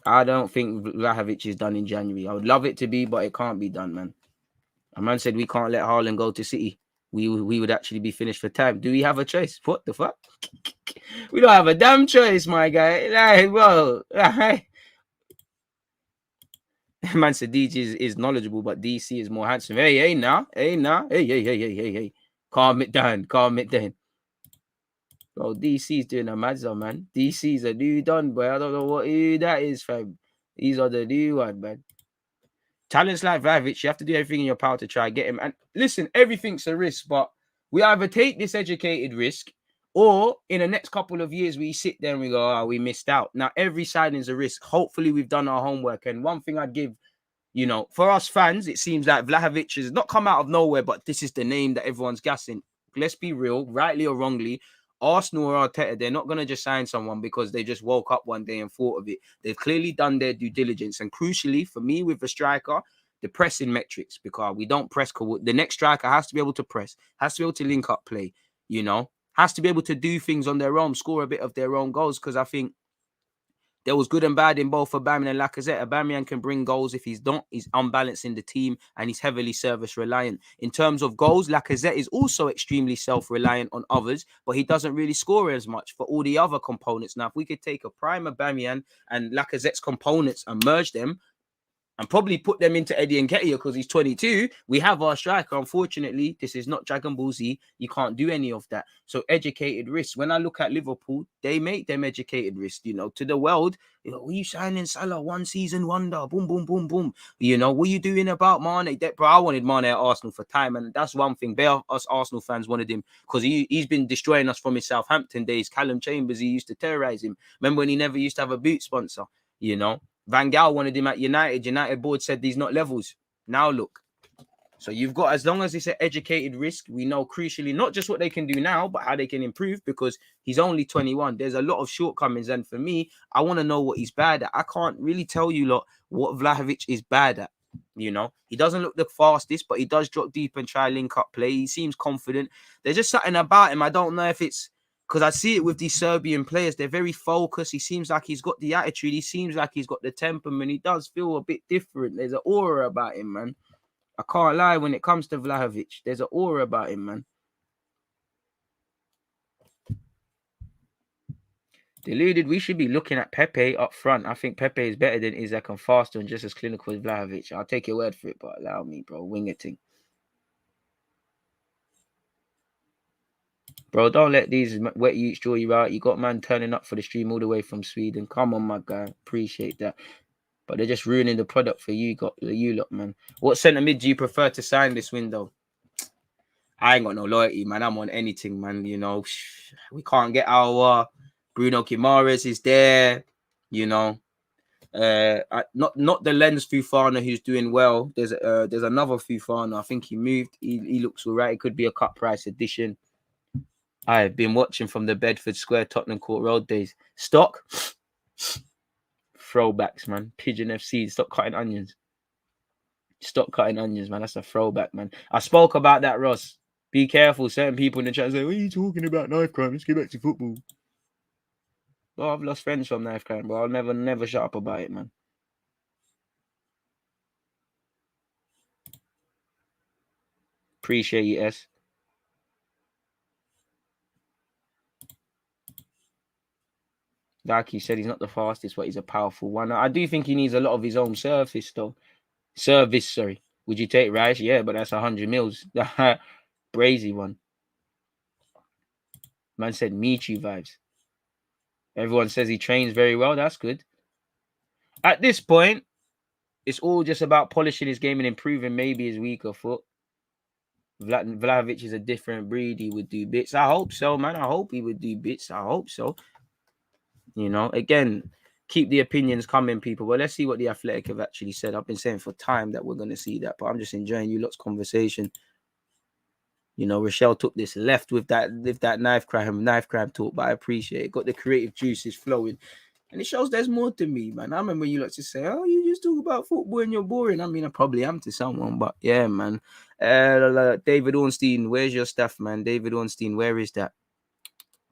I don't think Vlahovic is done in January. I would love it to be, but it can't be done, man. A man said we can't let Haaland go to City. We would actually be finished for time. Do we have a choice? What the fuck? We don't have a damn choice, my guy. Like, well, man said DG is knowledgeable, but DC is more handsome. Hey, now. Hey. Calm it down. Bro, DC's doing a madza, man. DC's a new done, boy. I don't know what that is, fam. These are the new one, man. Talents like Vlahovic, you have to do everything in your power to try and get him. And listen, everything's a risk, but we either take this educated risk or in the next couple of years, we sit there and we go, we missed out. Now, every signing's a risk. Hopefully, we've done our homework. And one thing I'd give, for us fans, it seems like Vlahovic has not come out of nowhere, but this is the name that everyone's gassing. Let's be real, rightly or wrongly, Arsenal or Arteta, they're not going to just sign someone because they just woke up one day and thought of it. They've clearly done their due diligence. And crucially, for me, with the striker, the pressing metrics, because we don't press. The next striker has to be able to press, has to be able to link up play, has to be able to do things on their own, score a bit of their own goals, because I think there was good and bad in both Aubameyang and Lacazette. Aubameyang can bring goals. If he's not, he's unbalancing the team and he's heavily service reliant. In terms of goals, Lacazette is also extremely self-reliant on others, but he doesn't really score as much for all the other components. Now, if we could take a prime Aubameyang and Lacazette's components and merge them, and probably put them into Eddie Nketiah because he's 22. We have our striker. Unfortunately, this is not Dragon Ball Z. You can't do any of that. So educated risk. When I look at Liverpool, they make them educated risk. To the world, what are you signing Salah? 1 season wonder. Boom, boom, boom, boom. What are you doing about Mane? Bro, I wanted Mane at Arsenal for time. And that's one thing. Us Arsenal fans wanted him because he's been destroying us from his Southampton days. Callum Chambers, he used to terrorize him. Remember when he never used to have a boot sponsor, Van Gaal wanted him at United. United board said these not levels. Now look. So you've got, as long as it's an educated risk, we know crucially not just what they can do now, but how they can improve because he's only 21. There's a lot of shortcomings. And for me, I want to know what he's bad at. I can't really tell you what Vlahovic is bad at. He doesn't look the fastest, but he does drop deep and try link up play. He seems confident. There's just something about him. I don't know if it's because I see it with these Serbian players. They're very focused. He seems like he's got the attitude. He seems like he's got the temperament. He does feel a bit different. There's an aura about him, man. I can't lie when it comes to Vlahovic. There's an aura about him, man. Deluded, we should be looking at Pepe up front. I think Pepe is better than Isaac and faster and just as clinical as Vlahovic. I'll take your word for it, but allow me, bro. Wing it thing. Bro, don't let these wet youths draw you out. You got man turning up for the stream all the way from Sweden. Come on, my guy. Appreciate that. But they're just ruining the product for you lot, man. What centre mid do you prefer to sign this window? I ain't got no loyalty, man. I'm on anything, man. We can't get our Bruno Guimaraes is there. Not the Lens Fufana who's doing well. There's another Fufana. I think he moved. He looks all right. It could be a cut price addition. I've been watching from the Bedford Square, Tottenham Court Road days. Stock. Throwbacks, man. Pigeon FC. Stop cutting onions. Man. That's a throwback, man. I spoke about that, Ross. Be careful. Certain people in the chat say, what are you talking about, knife crime? Let's get back to football. Well, I've lost friends from knife crime, but I'll never shut up about it, man. Appreciate you, S. Like he said, he's not the fastest, but he's a powerful one. I do think he needs a lot of his own service, though. Sorry. Would you take Rice? Yeah, but that's 100 mils. Brazy one. Man said Michu vibes. Everyone says he trains very well. That's good. At this point, it's all just about polishing his game and improving maybe his weaker foot. Vlahovic is a different breed. He would do bits. I hope so, man. I hope he would do bits. I hope so. Again, keep the opinions coming, people. Well, let's see what the Athletic have actually said. I've been saying for time that we're going to see that, but I'm just enjoying you lot's conversation. Rochelle took this left with that knife crime talk, but I appreciate it. Got the creative juices flowing. And it shows there's more to me, man. I remember you lot to say, oh, you just talk about football and you're boring. I mean, I probably am to someone, but yeah, man. David Ornstein, where's your stuff, man? David Ornstein, where is that?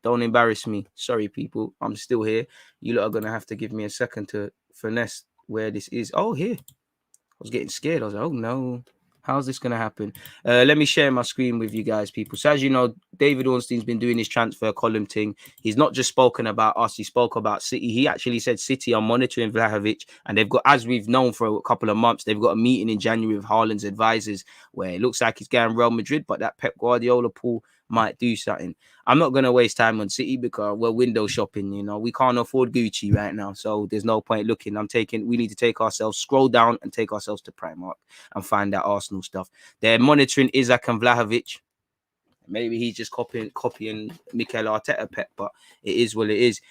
Don't embarrass me. Sorry, people. I'm still here. You lot are going to have to give me a second to finesse where this is. Oh, here. I was getting scared. I was like, oh, no. How's this going to happen? Let me share my screen with you guys, people. So as you know, David Ornstein's been doing his transfer column thing. He's not just spoken about us. He spoke about City. He actually said City are monitoring Vlahovic. And they've got, as we've known for a couple of months, they've got a meeting in January with Haaland's advisors where it looks like he's going Real Madrid, but that Pep Guardiola pool might do something. I'm not going to waste time on City because we're window shopping. You know, we can't afford Gucci right now. So there's no point looking. We need to take ourselves, scroll down and take ourselves to Primark and find that Arsenal stuff. They're monitoring Isaac and Vlahovic. Maybe he's just copying Mikel Arteta Pep, but it is what it is.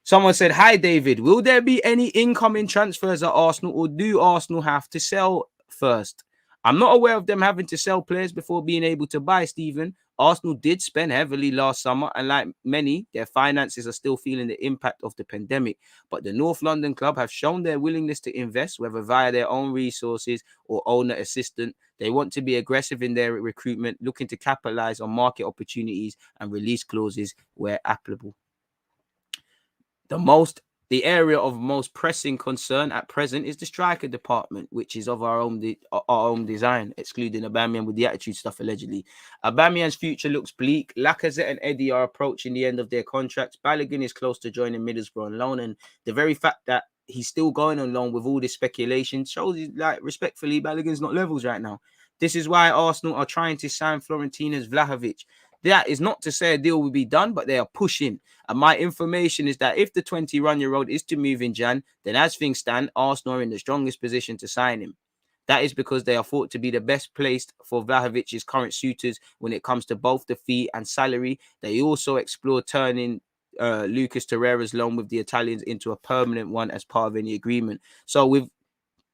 Someone said, "Hi David, will there be any incoming transfers at Arsenal, or do Arsenal have to sell first?" I'm not aware of them having to sell players before being able to buy, Stephen. Arsenal did spend heavily last summer, and like many, their finances are still feeling the impact of the pandemic. But the North London club have shown their willingness to invest, whether via their own resources or owner assistant. They want to be aggressive in their recruitment, looking to capitalize on market opportunities and release clauses where applicable. The area of most pressing concern at present is the striker department, which is of our own design, excluding Aubameyang with the attitude stuff allegedly. Aubameyang's future looks bleak. Lacazette and Eddie are approaching the end of their contracts. Balogun is close to joining Middlesbrough on loan, and the very fact that he's still going on loan with all this speculation shows you, like, respectfully, Balogun's not levels right now. This is why Arsenal are trying to sign Fiorentina's Vlahovic. That is not to say a deal will be done, but they are pushing. And my information is that if the 21-year-old is to move in Jan, then as things stand, Arsenal are in the strongest position to sign him. That is because they are thought to be the best placed for Vlahovic's current suitors when it comes to both the fee and salary. They also explore turning Lucas Torreira's loan with the Italians into a permanent one as part of any agreement. So with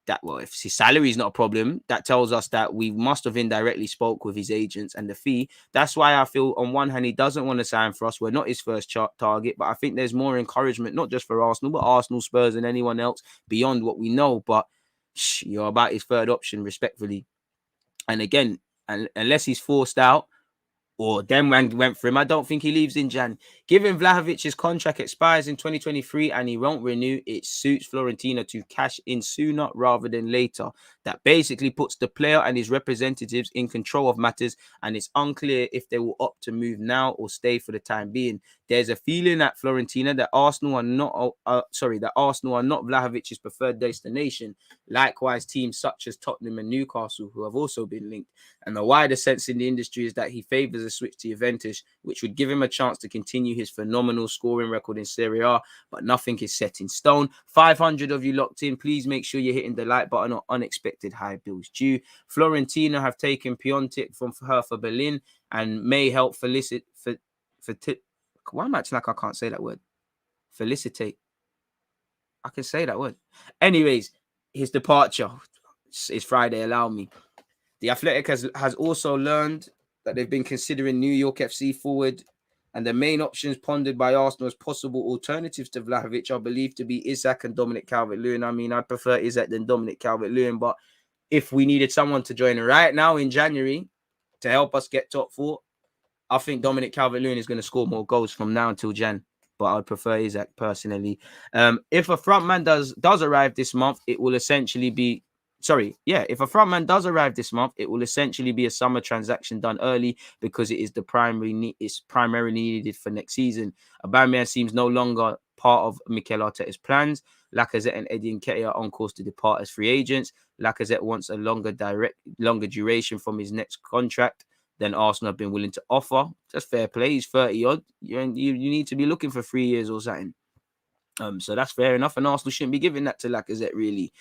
that, well, if his salary is not a problem, that tells us that we must have indirectly spoke with his agents and the fee. That's why I feel on one hand he doesn't want to sign for us. We're not his first target, but I think there's more encouragement, not just for Arsenal, but Arsenal, Spurs, and anyone else beyond what we know. But you're about his third option, respectfully. And again, unless he's forced out, or them went for him, I don't think he leaves in Jan. Given Vlahovic's contract expires in 2023 and he won't renew, it suits Fiorentina to cash in sooner rather than later. That basically puts the player and his representatives in control of matters, and it's unclear if they will opt to move now or stay for the time being. There's a feeling at Fiorentina that Arsenal are not Vlahovic's preferred destination. Likewise, teams such as Tottenham and Newcastle, who have also been linked. And the wider sense in the industry is that he favours a switch to Juventus, which would give him a chance to continue his phenomenal scoring record in Serie A, but nothing is set in stone. 500 of you locked in. Please make sure you're hitting the like button or unexpected high bills due. Fiorentina have taken Piontek from Hertha Berlin and may help why am I acting like I can't say that word? Felicitate. I can say that word. Anyways, his departure is Friday. Allow me. The Athletic has also learned that they've been considering New York FC forward, and the main options pondered by Arsenal as possible alternatives to Vlahovic are believed to be Isak and Dominic Calvert-Lewin. I mean, I prefer Isak than Dominic Calvert-Lewin, but if we needed someone to join right now in January to help us get top four, I think Dominic Calvert-Lewin is going to score more goals from now until Jan. But I'd prefer Isak personally. If a frontman does arrive this month, it will essentially be if a frontman does arrive this month, it will essentially be a summer transaction done early because it is primarily needed for next season. Aubameyang seems no longer part of Mikel Arteta's plans. Lacazette and Eddie Nketiah are on course to depart as free agents. Lacazette wants a longer duration from his next contract than Arsenal have been willing to offer. Just fair play. He's 30 odd. You need to be looking for 3 years or something. So that's fair enough, and Arsenal shouldn't be giving that to Lacazette, really.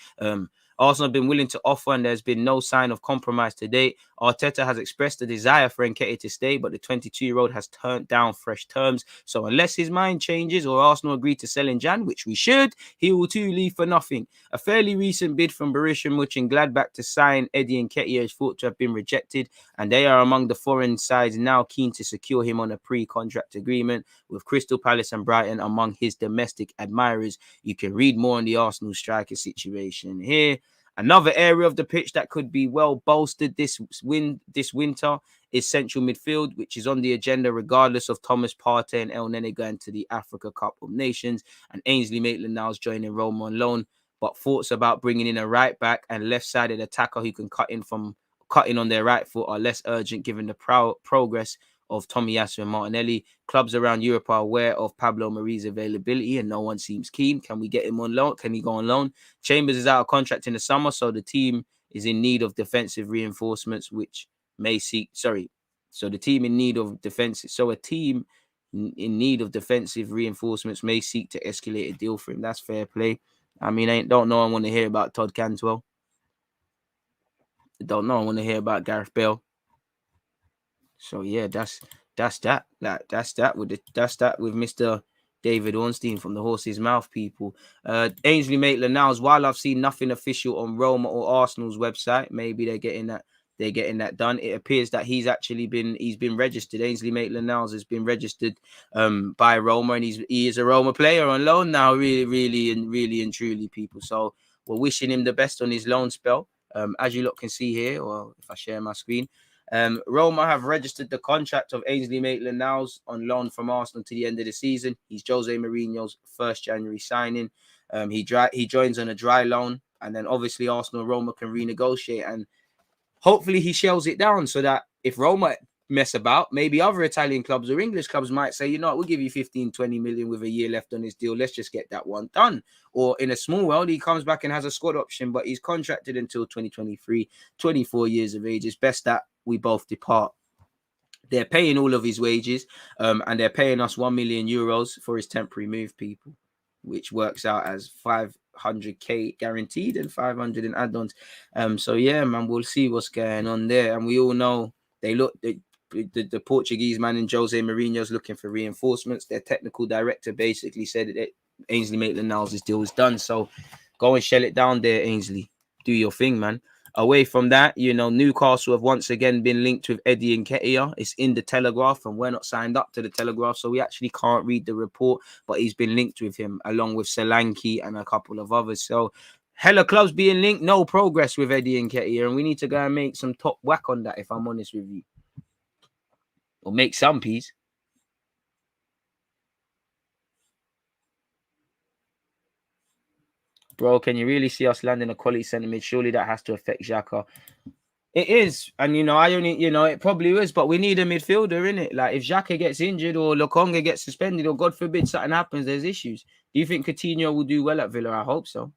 Arsenal have been willing to offer, and there's been no sign of compromise to date. Arteta has expressed a desire for Nketiah to stay, but the 22-year-old has turned down fresh terms. So unless his mind changes or Arsenal agree to sell in Jan, which we should, he will too leave for nothing. A fairly recent bid from Borussia Mönchengladbach to sign Eddie Nketiah is thought to have been rejected, and they are among the foreign sides now keen to secure him on a pre-contract agreement, with Crystal Palace and Brighton among his domestic admirers. You can read more on the Arsenal striker situation here. Another area of the pitch that could be well bolstered this winter is central midfield, which is on the agenda regardless of Thomas Partey and El Nene going to the Africa Cup of Nations, and Ainsley Maitland-Niles joining Roma on loan. But thoughts about bringing in a right back and left-sided attacker who can cut in from cutting on their right foot are less urgent given the progress of Tomiyasu and Martinelli. Clubs around Europe are aware of Pablo Mari's availability and no one seems keen. Can we get him on loan? Can he go on loan? Chambers is out of contract in the summer, so the team is in need of defensive reinforcements, which may seek... So the team in need of defensive... So a team in need of defensive reinforcements may seek to escalate a deal for him. That's fair play. I mean, don't know. I want to hear about Todd Cantwell. Don't know. I want to hear about Gareth Bale. So yeah, that's that. That's that with Mr. David Ornstein from the horse's mouth, people. Ainsley Maitland-Niles, while I've seen nothing official on Roma or Arsenal's website, maybe they're getting that done. It appears that he's been registered. Ainsley Maitland-Niles has been registered by Roma, and he is a Roma player on loan now, really and truly, people. So we're wishing him the best on his loan spell. As you lot can see here, or if I share my screen, Roma have registered the contract of Ainsley Maitland-Niles on loan from Arsenal to the end of the season. He's Jose Mourinho's 1st January signing. He joins on a dry loan, and then obviously Arsenal and Roma can renegotiate, and hopefully he shells it down so that if Roma mess about, maybe other Italian clubs or English clubs might say, you know what, we'll give you 15-20 million with a year left on his deal. Let's just get that one done. Or in a small world, he comes back and has a squad option, but he's contracted until 2023, 24 years of age. It's best that we both depart. They're paying all of his wages, and they're paying us 1 million euros for his temporary move, people, which works out as 500k guaranteed and 500 in add-ons. So yeah, man, we'll see what's going on there. And we all know the Portuguese man in Jose Mourinho's looking for reinforcements. Their technical director basically said that Ainsley Maitland-Niles' deal is done. So go and shell it down there, Ainsley. Do your thing, man. Away from that, you know, Newcastle have once again been linked with Eddie Nketiah. It's in the Telegraph, and we're not signed up to the Telegraph, so we actually can't read the report, but he's been linked with him, along with Solanke and a couple of others. So hella clubs being linked, no progress with Eddie Nketiah, and we need to go and make some top whack on that, if I'm honest with you. Or make some peas. Bro, can you really see us landing a quality centre mid? Surely that has to affect Xhaka. It is. And, you know, it probably is, but we need a midfielder, innit? Like, if Xhaka gets injured or Lokonga gets suspended or, God forbid, something happens, there's issues. Do you think Coutinho will do well at Villa? I hope so.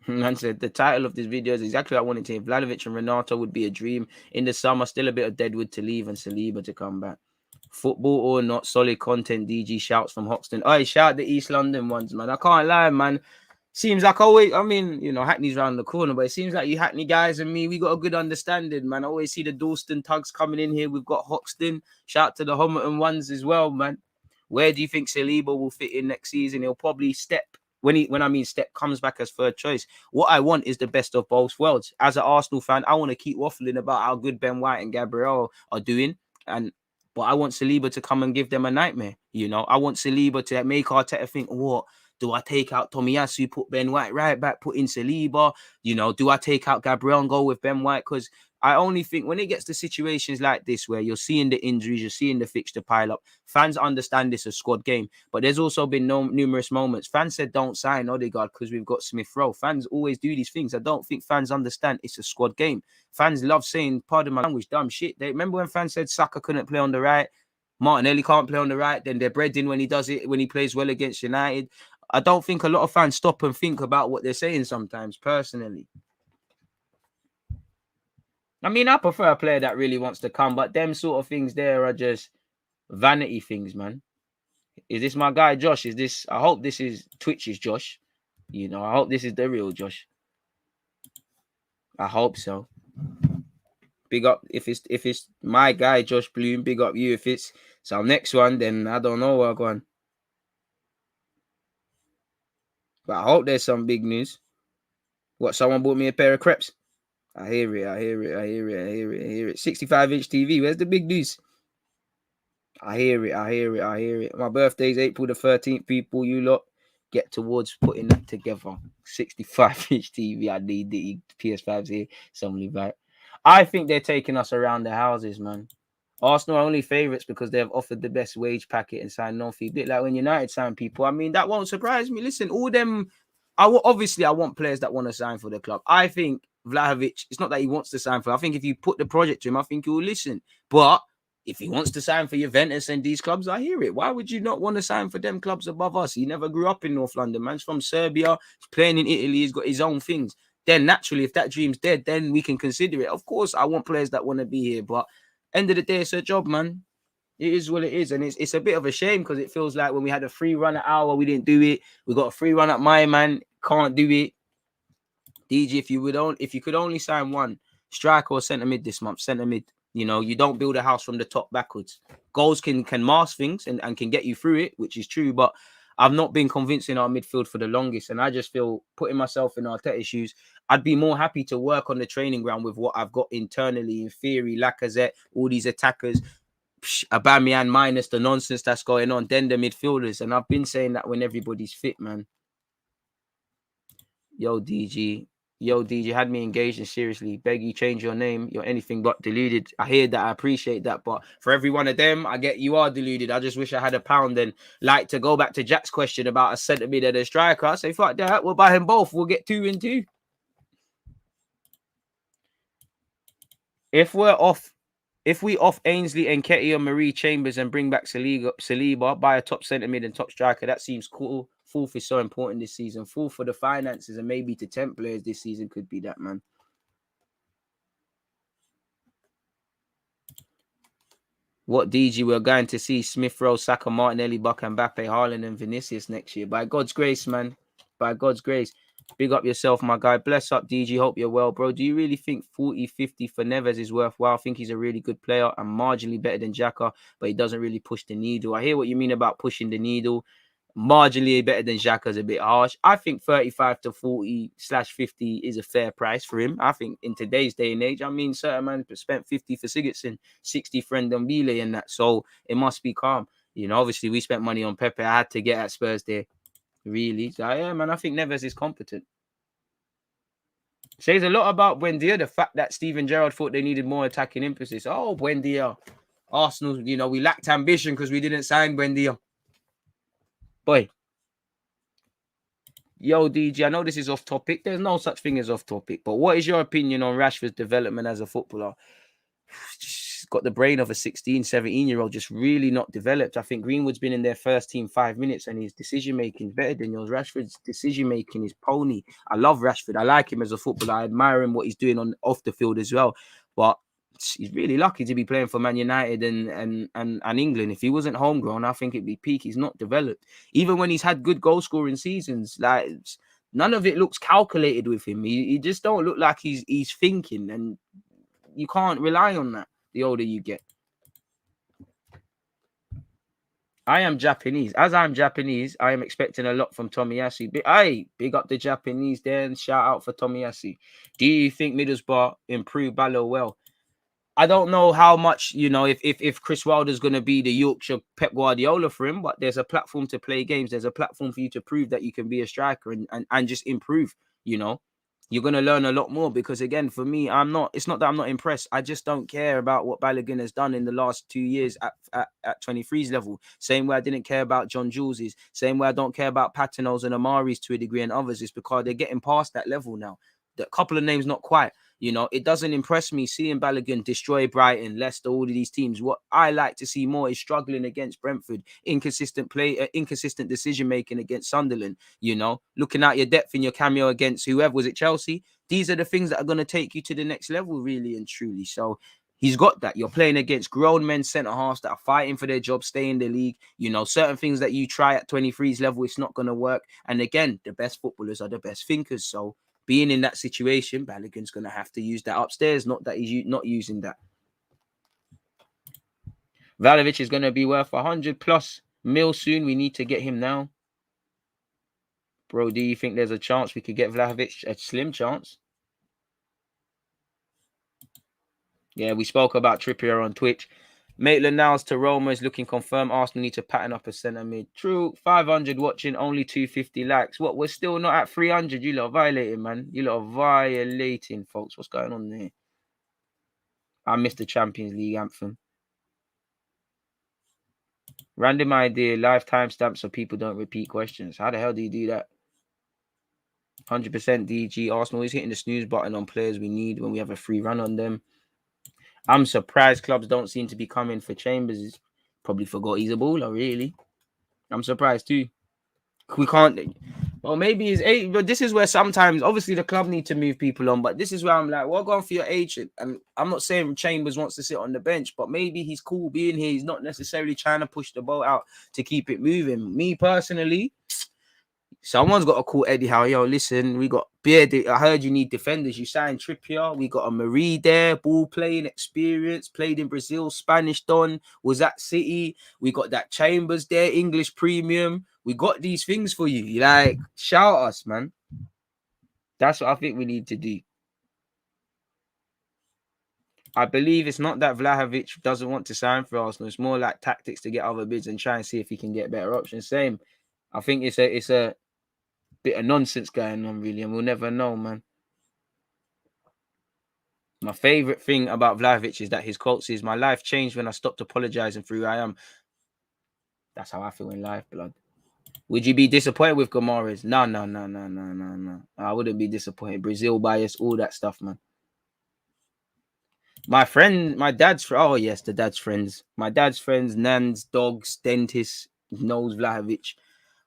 Man said the title of this video is exactly what I wanted to hear. Vlahovic and Renato would be a dream. In the summer, still a bit of Deadwood to leave and Saliba to come back. Football or not, solid content. DG shouts from Hoxton. Oh, shout the East London ones, man. I can't lie, man. Seems like always, I mean, you know, Hackney's around the corner, but it seems like you Hackney guys and me, we got a good understanding, man. I always see the Dalston tugs coming in here. We've got Hoxton. Shout to the Homerton ones as well, man. Where do you think Saliba will fit in next season? He'll probably step. When I mean step, comes back as third choice. What I want is the best of both worlds. As an Arsenal fan, I want to keep waffling about how good Ben White and Gabriel are doing, but I want Saliba to come and give them a nightmare. You know, I want Saliba to make Arteta think, what? Do I take out Tomiyasu, put Ben White right back, put in Saliba? You know, do I take out Gabriel and go with Ben White? Because I only think when it gets to situations like this, where you're seeing the injuries, you're seeing the fixture pile up, fans understand this a squad game. But there's also been numerous moments. Fans said don't sign Odegaard because we've got Smith Rowe. Fans always do these things. I don't think fans understand it's a squad game. Fans love saying, pardon my language, dumb shit. They remember when fans said Saka couldn't play on the right, Martinelli can't play on the right, then they're breading when he does it, when he plays well against United. I don't think a lot of fans stop and think about what they're saying sometimes, personally. I mean, I prefer a player that really wants to come, but them sort of things there are just vanity things, man. Is this my guy, Josh? I hope this is Twitch's Josh. You know, I hope this is the real Josh. I hope so. Big up if it's my guy, Josh Bloom, big up you. If it's some next one, then I don't know where I'm going. But I hope there's some big news. What, someone bought me a pair of crepes? I hear it. 65-inch TV. Where's the big news? I hear it. My birthday's April the 13th, people. You lot get towards putting that together. 65-inch TV. I need the PS5s here. Somebody back. I think they're taking us around the houses, man. Arsenal are only favourites because they have offered the best wage packet and signed non-fee. Bit like when United sign people. I mean, that won't surprise me. Listen, all them. Obviously, I want players that want to sign for the club. I think Vlahovic, it's not that he wants to sign for. I think if you put the project to him, I think he will listen. But if he wants to sign for Juventus and these clubs, I hear it. Why would you not want to sign for them clubs above us? He never grew up in North London. Man's from Serbia. He's playing in Italy. He's got his own things. Then naturally, if that dream's dead, then we can consider it. Of course, I want players that want to be here. But end of the day, it's a job, man. It is what it is, and it's a bit of a shame because it feels like when we had a free run at hour, we didn't do it. We got a free run at my man, can't do it. DG, if you could only sign one striker or centre mid this month, centre mid. You know, you don't build a house from the top backwards. Goals can mask things and can get you through it, which is true. But I've not been convinced in our midfield for the longest, and I just feel putting myself in Arteta's shoes, I'd be more happy to work on the training ground with what I've got internally. In theory, Lacazette, all these attackers. Aubameyang minus the nonsense that's going on, then the midfielders. And I've been saying that when everybody's fit, man. Yo, DG, had me engaged and seriously. Beg you, change your name. You're anything but deluded. I hear that. I appreciate that. But for every one of them, I get you are deluded. I just wish I had £1. And like to go back to Jack's question about a centre mid and a striker, I say, fuck that. We'll buy him both. We'll get 2 and 2. If we off Ainsley and Ketty and Marie Chambers and bring back Saliba, buy a top centre mid and top striker, that seems cool. Fourth is so important this season. Fourth for the finances and maybe to 10 players this season could be that, man. What DG we're going to see Smith Rowe, Saka, Martinelli, Buck, Mbappe, Haaland, and Vinicius next year. By God's grace, man. By God's grace. Big up yourself, my guy. Bless up, DG. Hope you're well, bro. Do you really think 40, 50 for Neves is worthwhile? I think he's a really good player and marginally better than Xhaka, but he doesn't really push the needle. I hear what you mean about pushing the needle. Marginally better than Xhaka is a bit harsh. I think 35 to 40/50 is a fair price for him. I think in today's day and age, I mean, certain man spent 50 for Sigurdsson, 60 for Ndombele and that. So it must be calm. You know, obviously we spent money on Pepe. I had to get at Spurs there. Really? So, yeah, man, I think Neves is competent. Says a lot about Buendia, the fact that Steven Gerrard thought they needed more attacking emphasis. Oh, Buendia. Arsenal, you know, we lacked ambition because we didn't sign Buendia. Boy. Yo, DG, I know this is off topic. There's no such thing as off topic. But what is your opinion on Rashford's development as a footballer? He's got the brain of a 16, 17-year-old, just really not developed. I think Greenwood's been in their first team 5 minutes and his decision-making is better than yours. Rashford's decision-making is pony. I love Rashford. I like him as a footballer. I admire him, what he's doing off the field as well. But he's really lucky to be playing for Man United and England. If he wasn't homegrown, I think it'd be peak. He's not developed. Even when he's had good goal-scoring seasons, like none of it looks calculated with him. He just don't look like he's thinking, and you can't rely on that the older you get. I am Japanese. As I'm Japanese, I am expecting a lot from Tomiyasu. Big up the Japanese there and shout out for Tomiyasu. Do you think Middlesbrough improved Ballo well? I don't know how much, you know, if Chris Wilder's going to be the Yorkshire Pep Guardiola for him, but there's a platform to play games. There's a platform for you to prove that you can be a striker and just improve, you know. You're going to learn a lot more because, again, for me, it's not that I'm not impressed. I just don't care about what Balogun has done in the last 2 years at 23's level. Same way I didn't care about John Jules's. Same way I don't care about Patino's and Amari's to a degree and others. It's because they're getting past that level now. A couple of names, not quite. You know, it doesn't impress me seeing Balogun destroy Brighton, Leicester, all of these teams. What I like to see more is struggling against Brentford, inconsistent play, inconsistent decision-making against Sunderland, you know, looking at your depth in your cameo against whoever, was it Chelsea? These are the things that are going to take you to the next level, really and truly. So he's got that. You're playing against grown men centre-halves that are fighting for their job, stay in the league. You know, certain things that you try at 23's level, it's not going to work. And again, the best footballers are the best thinkers. So being in that situation, Balogun's going to have to use that upstairs, not that he's not using that. Vlahovic is going to be worth 100+ mil soon. We need to get him now. Bro, do you think there's a chance we could get Vlahovic? A slim chance. Yeah, we spoke about Trippier on Twitch. Maitland-Niles to Roma is looking confirmed. Arsenal need to pattern up a centre mid. True. 500 watching, only 250 likes. What? We're still not at 300. You lot are violating, man. You lot are violating, folks. What's going on there? I missed the Champions League anthem. Random idea, live timestamps so people don't repeat questions. How the hell do you do that? 100% DG. Arsenal is hitting the snooze button on players we need when we have a free run on them. I'm surprised clubs don't seem to be coming for Chambers. He's probably forgot he's a baller, really. I'm surprised too. We can't. Well, maybe his age, but this is where sometimes, obviously, the club need to move people on. But this is where I'm like, well, go on for your agent. And I'm not saying Chambers wants to sit on the bench, but maybe he's cool being here. He's not necessarily trying to push the ball out to keep it moving. Me personally, someone's got to call Eddie Howe. Yo, listen, we got Beard. I heard you need defenders. You signed Trippier. We got a Marie there, ball playing experience, played in Brazil, Spanish Don, was at City. We got that Chambers there, English premium. We got these things for you. Like, shout us, man. That's what I think we need to do. I believe it's not that Vlahovic doesn't want to sign for Arsenal. It's more like tactics to get other bids and try and see if he can get better options. Same. I think it's a bit of nonsense going on, really, and we'll never know, man. My favorite thing about Vlahovic is that his quotes is, "My life changed when I stopped apologizing for who I am." That's how I feel in life, blood. Would you be disappointed with Gomares? No. I wouldn't be disappointed. Brazil bias, all that stuff, man. My friend, my dad's oh yes, the dad's friends. My dad's friends, Nan's, dogs, dentists, knows Vlahovic.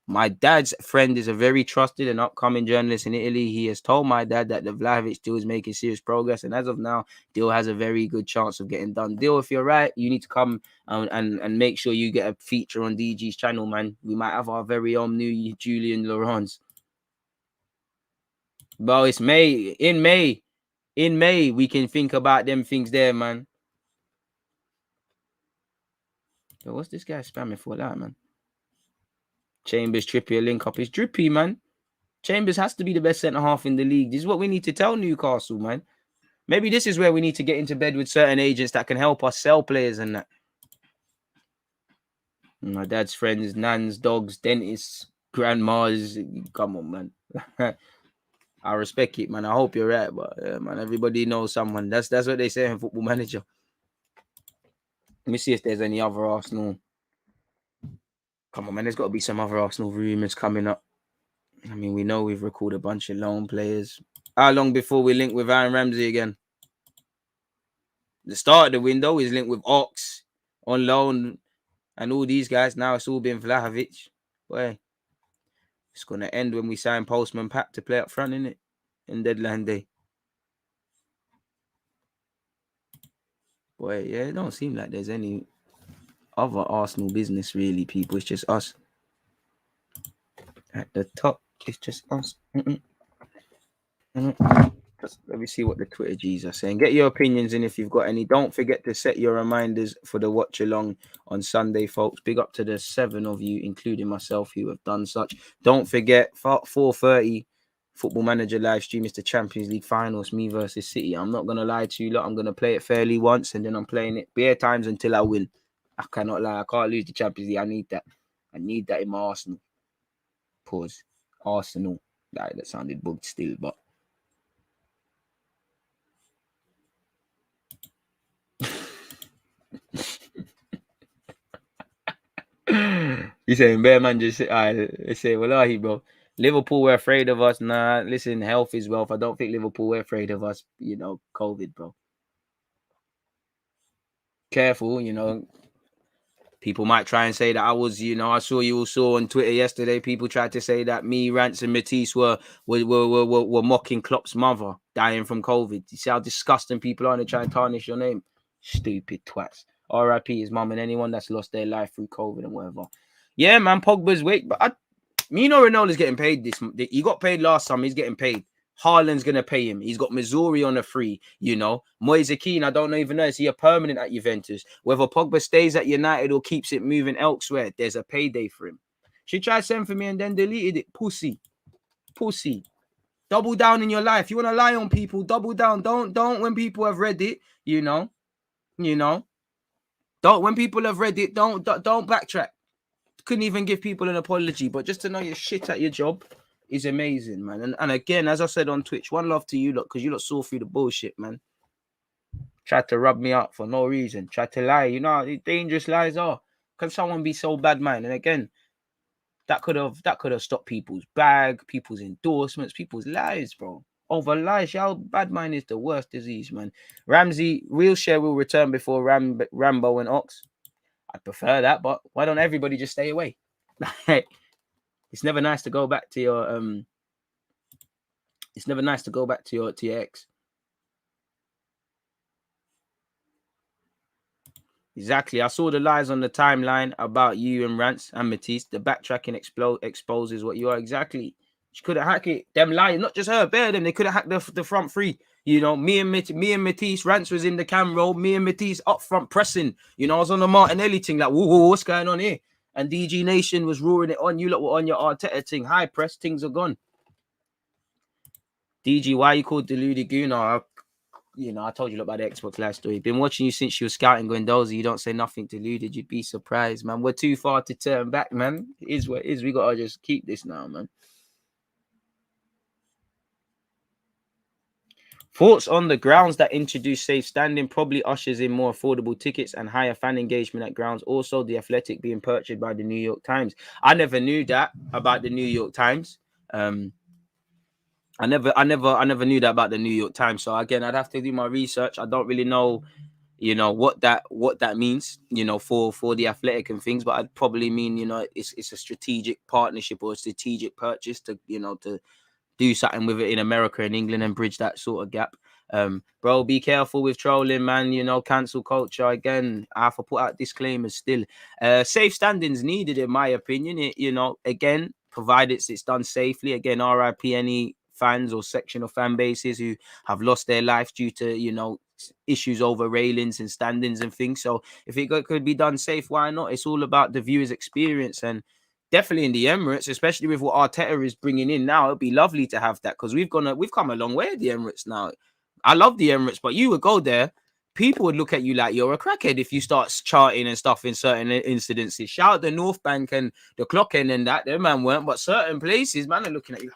My dad's friend is a very trusted and upcoming journalist in Italy. He has told my dad that the Vlahovic deal is making serious progress, and as of now, deal has a very good chance of getting done. Deal, if you're right, you need to come and make sure you get a feature on DG's channel, man. We might have our very own new Julian Laurence. Bro, it's May. In May, we can think about them things there, man. Yo, what's this guy spamming for that, man? Chambers, Trippier, link up. It's drippy, man. Chambers has to be the best centre-half in the league. This is what we need to tell Newcastle, man. Maybe this is where we need to get into bed with certain agents that can help us sell players and that. My dad's friends, nans, dogs, dentists, grandmas. Come on, man. I respect it, man. I hope you're right, but man, everybody knows someone. That's what they say in Football Manager. Let me see if there's any other Arsenal. Come on, man. There's got to be some other Arsenal rumours coming up. I mean, we know we've recalled a bunch of loan players. How long before we link with Aaron Ramsey again? The start of the window is linked with Ox on loan and all these guys. Now it's all been Vlahovic. Boy, it's going to end when we sign Postman Pat to play up front, innit? In deadline day. Boy, yeah, it don't seem like there's any other Arsenal business, really, people. It's just us. At the top, it's just us. Let me see what the Twitter G's are saying. Get your opinions in if you've got any. Don't forget to set your reminders for the watch along on Sunday, folks. Big up to the 7 of you, including myself, who have done such. Don't forget, 4:30 Football Manager live stream is the Champions League finals, me versus City. I'm not going to lie to you lot. I'm going to play it fairly once and then I'm playing it bare times until I win. I cannot lie. I can't lose the Champions League. I need that. I need that in my Arsenal. Pause. Arsenal. That sounded bugged still, but you saying bear man just say, well, bro. Liverpool were afraid of us. Nah, listen, health is wealth. I don't think Liverpool were afraid of us, COVID, bro. Careful, people might try and say that I was, I saw you also on Twitter yesterday. People tried to say that me, Rance, and Matisse were mocking Klopp's mother dying from COVID. You see how disgusting people are and they try and tarnish your name? Stupid twats. R.I.P. his mum and anyone that's lost their life through COVID and whatever. Yeah, man, Pogba's wait, but Ronaldo's getting paid this. He got paid last summer. He's getting paid. Haaland's going to pay him. He's got Missouri on a free, Moise Kean, I don't even know. Is he a permanent at Juventus? Whether Pogba stays at United or keeps it moving elsewhere, there's a payday for him. She tried to send for me and then deleted it. Pussy. Double down in your life. You want to lie on people, double down. Don't when people have read it, Don't when people have read it, don't backtrack. Couldn't even give people an apology, but just to know you're shit at your job is amazing, man. And again, as I said on Twitch, one love to you lot, because you lot saw through the bullshit, man. Tried to rub me up for no reason. Tried to lie. You know how dangerous lies are. Can someone be so bad minded? And again, that could have stopped people's bag, people's endorsements, people's lives, bro. Over lies, y'all. Bad mind is the worst disease, man. Ramsey, wheelchair will return before Rambo and Ox. I'd prefer that, but why don't everybody just stay away? It's never nice to go back to your It's never nice to go back to your ex. Exactly. I saw the lies on the timeline about you and Rance and Matisse. The backtracking exposes what you are. Exactly. She could have hacked it. Them lies, not just her, bear them. They could have hacked the front three. You know, me and Matisse, Rance was in the cam roll. Me and Matisse up front pressing. You know, I was on the Martinelli thing, like, whoa, what's going on here? And DG Nation was roaring it on. You lot were on your Arteta thing. High press, things are gone. DG, why you called Deluded Gooner? You know, I told you about the Xbox Live story. Been watching you since you were scouting Guendouzi. You don't say nothing deluded. You'd be surprised, man. We're too far to turn back, man. It is what it is. We got to just keep this now, man. Thoughts on the grounds that introduce safe standing probably ushers in more affordable tickets and higher fan engagement at grounds. Also, the Athletic being purchased by the New York Times. I never knew that about the New York Times. I never knew that about the New York Times. So again, I'd have to do my research. I don't really know, you know, what that means, you know, for the Athletic and things, but I'd probably mean, you know, it's a strategic partnership or a strategic purchase to, you know, to do something with it in America and England and bridge that sort of gap. Bro, be careful with trolling, man. You know, cancel culture. Again, I have to put out disclaimers still. Safe standings needed, in my opinion. It, you know, again, provided it's done safely. Again, RIP any fans or section of fan bases who have lost their life due to, you know, issues over railings and standings and things. So if it could be done safe, why not? It's all about the viewer's experience, and definitely in the Emirates, especially with what Arteta is bringing in now, it'd be lovely to have that because we've come a long way at the Emirates now. I love the Emirates, but you would go there, people would look at you like you're a crackhead if you start charting and stuff in certain incidences. Shout out the North Bank and the Clock End and that, them man weren't, but certain places, man, are looking at you.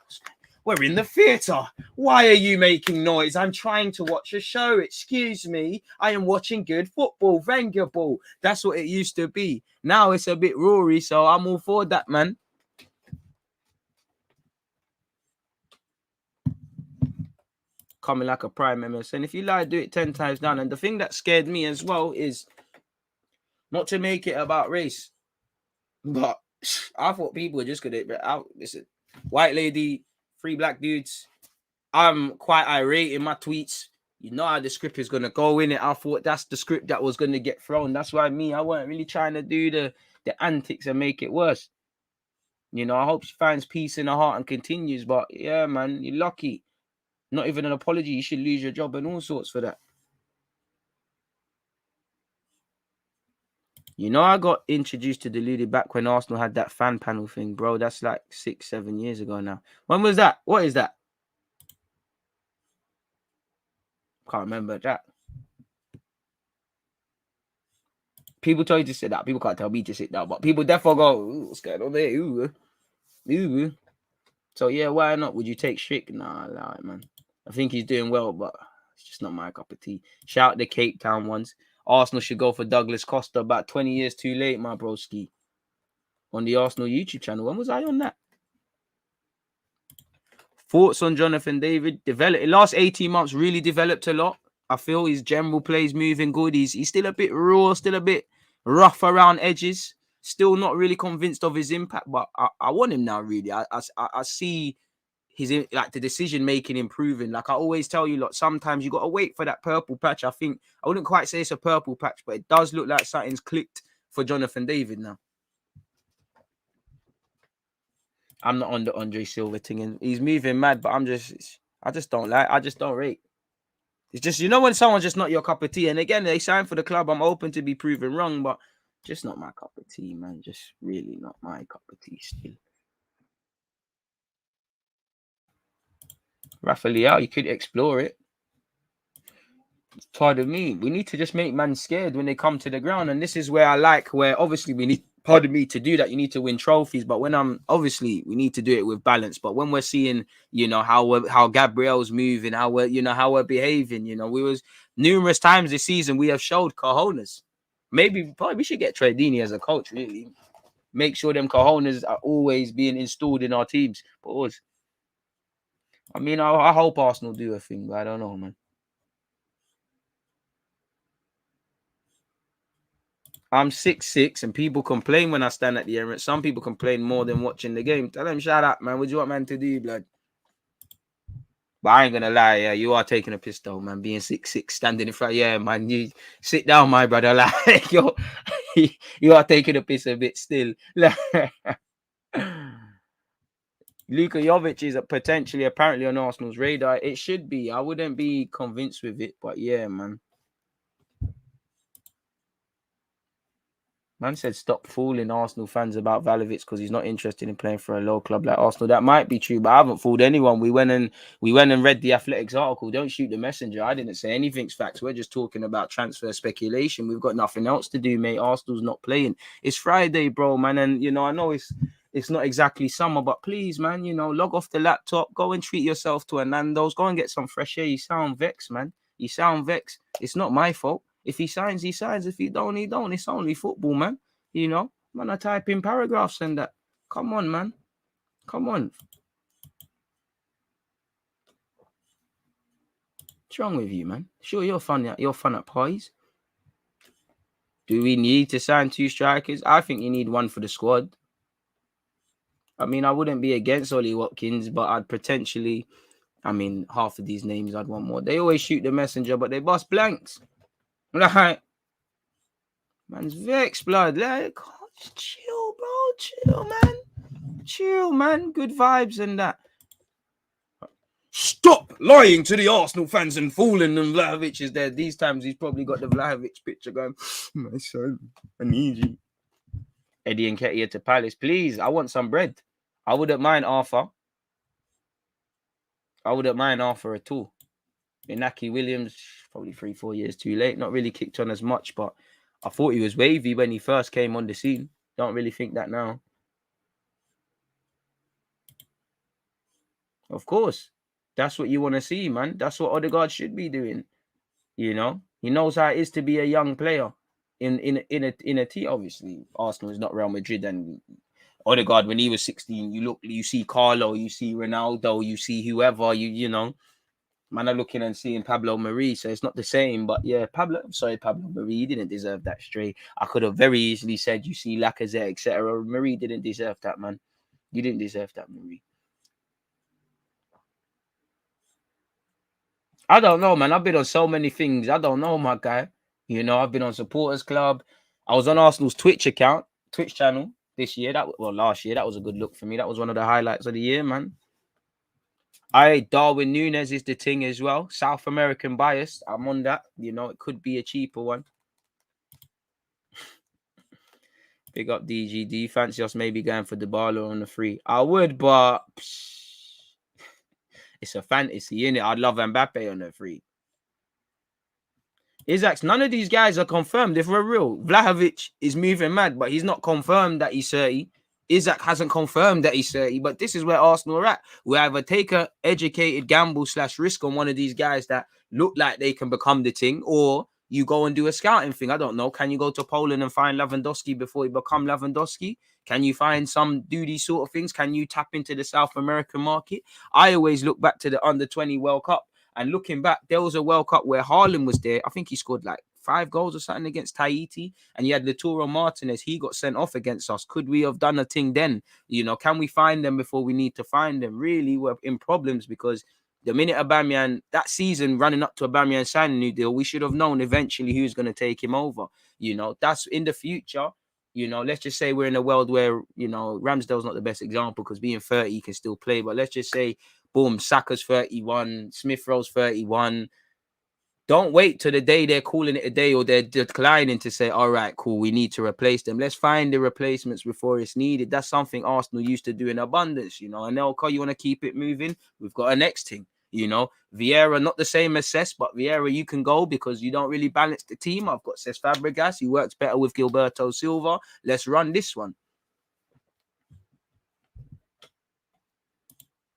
We're in the theatre. Why are you making noise? I'm trying to watch a show. Excuse me. I am watching good football. Wenger ball. That's what it used to be. Now it's a bit roary, so I'm all for that, man. Coming like a prime MS. And if you lie, do it 10 times down. And the thing that scared me as well is not to make it about race, but I thought people were just going to listen. White lady, 3 black dudes. I'm quite irate in my tweets. You know how the script is going to go in it. I thought that's the script that was going to get thrown. That's why I weren't really trying to do the antics and make it worse. You know, I hope she finds peace in her heart and continues. But yeah, man, you're lucky. Not even an apology. You should lose your job and all sorts for that. You know, I got introduced to Deluded back when Arsenal had that fan panel thing, bro. That's like 6-7 years ago now. When was that? What is that? Can't remember that. People tell you to sit down. People can't tell me to sit down, but people definitely go, what's going on there? Ooh. So yeah, why not? Would you take Strick? Nah, man. I think he's doing well, but it's just not my cup of tea. Shout out the Cape Town ones. Arsenal should go for Douglas Costa about 20 years too late, my broski. On the Arsenal YouTube channel. When was I on that? Thoughts on Jonathan David? Last 18 months really developed a lot. I feel his general plays moving good. He's still a bit raw, still a bit rough around edges. Still not really convinced of his impact, but I want him now. Really, I see his like the decision making improving. Like I always tell you, lot sometimes you got to wait for that purple patch. I think I wouldn't quite say it's a purple patch, but it does look like something's clicked for Jonathan David now. I'm not on the Andre Silva thing, and he's moving mad, but I just don't rate. It's just, you know, when someone's just not your cup of tea, and again, they signed for the club, I'm open to be proven wrong, but just not my cup of tea, man. Just really not my cup of tea still. Rafa Leao, you could explore it. Pardon me. We need to just make man scared when they come to the ground, and this is where I like, where obviously we need, pardon me, to do that, you need to win trophies, but when obviously we need to do it with balance, but when we're seeing, you know, how Gabriel's moving, how we're behaving, you know, we was numerous times this season we have showed cojones. Maybe probably we should get Tradini as a coach, really. Make sure them cojones are always being installed in our teams. Pause. I mean, I hope Arsenal do a thing, but I don't know, man. I'm 6'6", and people complain when I stand at the Emirates. Some people complain more than watching the game. Tell them, shut up, man. What do you want man to do, blood? But I ain't gonna lie, yeah, you are taking a piss though, man. Being 6'6", standing in front, yeah, man. You sit down, my brother. Like you are taking a piss a bit still. Luka Jovic is potentially, apparently, on Arsenal's radar. It should be. I wouldn't be convinced with it, but yeah, man. Man said stop fooling Arsenal fans about Vlahovic because he's not interested in playing for a low club like Arsenal. That might be true, but I haven't fooled anyone. We went and read the Athletics article. Don't shoot the messenger. I didn't say anything's facts. We're just talking about transfer speculation. We've got nothing else to do, mate. Arsenal's not playing. It's Friday, bro, man, and I know it's not exactly summer, but please, man, log off the laptop, go and treat yourself to a Nando's, go and get some fresh air. You sound vexed, man. You sound vexed. It's not my fault. If he signs, he signs. If he don't, he don't. It's only football, man. Man, I type in paragraphs and that. Come on, man. Come on. What's wrong with you, man? Sure, you're fun at parties. Do we need to sign 2 strikers? I think you need one for the squad. I mean, I wouldn't be against Ollie Watkins, but I'd potentially, half of these names I'd want more. They always shoot the messenger, but they bust blanks. Like, man's vexed, blood. Like, just chill, bro. Chill, man. Chill, man. Good vibes and that. Stop lying to the Arsenal fans and fooling them. Vlahovic is there. These times he's probably got the Vlahovic picture going, my son, I need you. Eddie Nketiah to Palace. Please, I want some bread. I wouldn't mind Arthur. At all. Inaki Williams, probably 3-4 years too late. Not really kicked on as much, but I thought he was wavy when he first came on the scene. Don't really think that now. Of course. That's what you want to see, man. That's what Odegaard should be doing. He knows how it is to be a young player in a team. Obviously, Arsenal is not Real Madrid, and Odegaard when he was 16, you see Carlo, you see Ronaldo, you see whoever, man are looking and seeing Pablo Mari, so it's not the same. But yeah, Pablo Mari, he didn't deserve that stray. I could have very easily said you see Lacazette, etc. Mari didn't deserve that, man. You didn't deserve that, Mari. I don't know, man. I've been on so many things. I don't know, my guy. I've been on Supporters Club. I was on Arsenal's Twitch channel this year. Last year. That was a good look for me. That was one of the highlights of the year, man. Darwin Núñez is the thing as well. South American bias. I'm on that. It could be a cheaper one. Big up DGD. Fancy us maybe going for Dybala on the free. I would, but it's a fantasy, innit? I'd love Mbappe on the free. Isaacs, none of these guys are confirmed. If we're real, Vlahovic is moving mad, but he's not confirmed that he's 30. Isaac hasn't confirmed that he's 30, but this is where Arsenal are at. We either take a educated gamble / risk on one of these guys that look like they can become the thing, or you go and do a scouting thing. I don't know. Can you go to Poland and find Lewandowski before he become Lewandowski? Can you find do these sort of things? Can you tap into the South American market? I always look back to the Under-20 World Cup. And looking back, there was a World Cup where Haaland was there. I think he scored like 5 goals or something against Tahiti. And you had Lautaro Martinez. He got sent off against us. Could we have done a thing then? Can we find them before we need to find them? Really, we're in problems because the minute Aubameyang, that season running up to Aubameyang signing a new deal, we should have known eventually who's going to take him over. That's in the future. Let's just say we're in a world where, Ramsdale's not the best example because being 30, he can still play. But let's just say, boom, Saka's 31, Smith Rowe's 31. Don't wait till the day they're calling it a day or they're declining to say, all right, cool, we need to replace them. Let's find the replacements before it's needed. That's something Arsenal used to do in abundance, And okay, you want to keep it moving? We've got a next thing, Vieira, not the same as Cesc, but Vieira, you can go because you don't really balance the team. I've got Cesc Fabregas. He works better with Gilberto Silva. Let's run this one.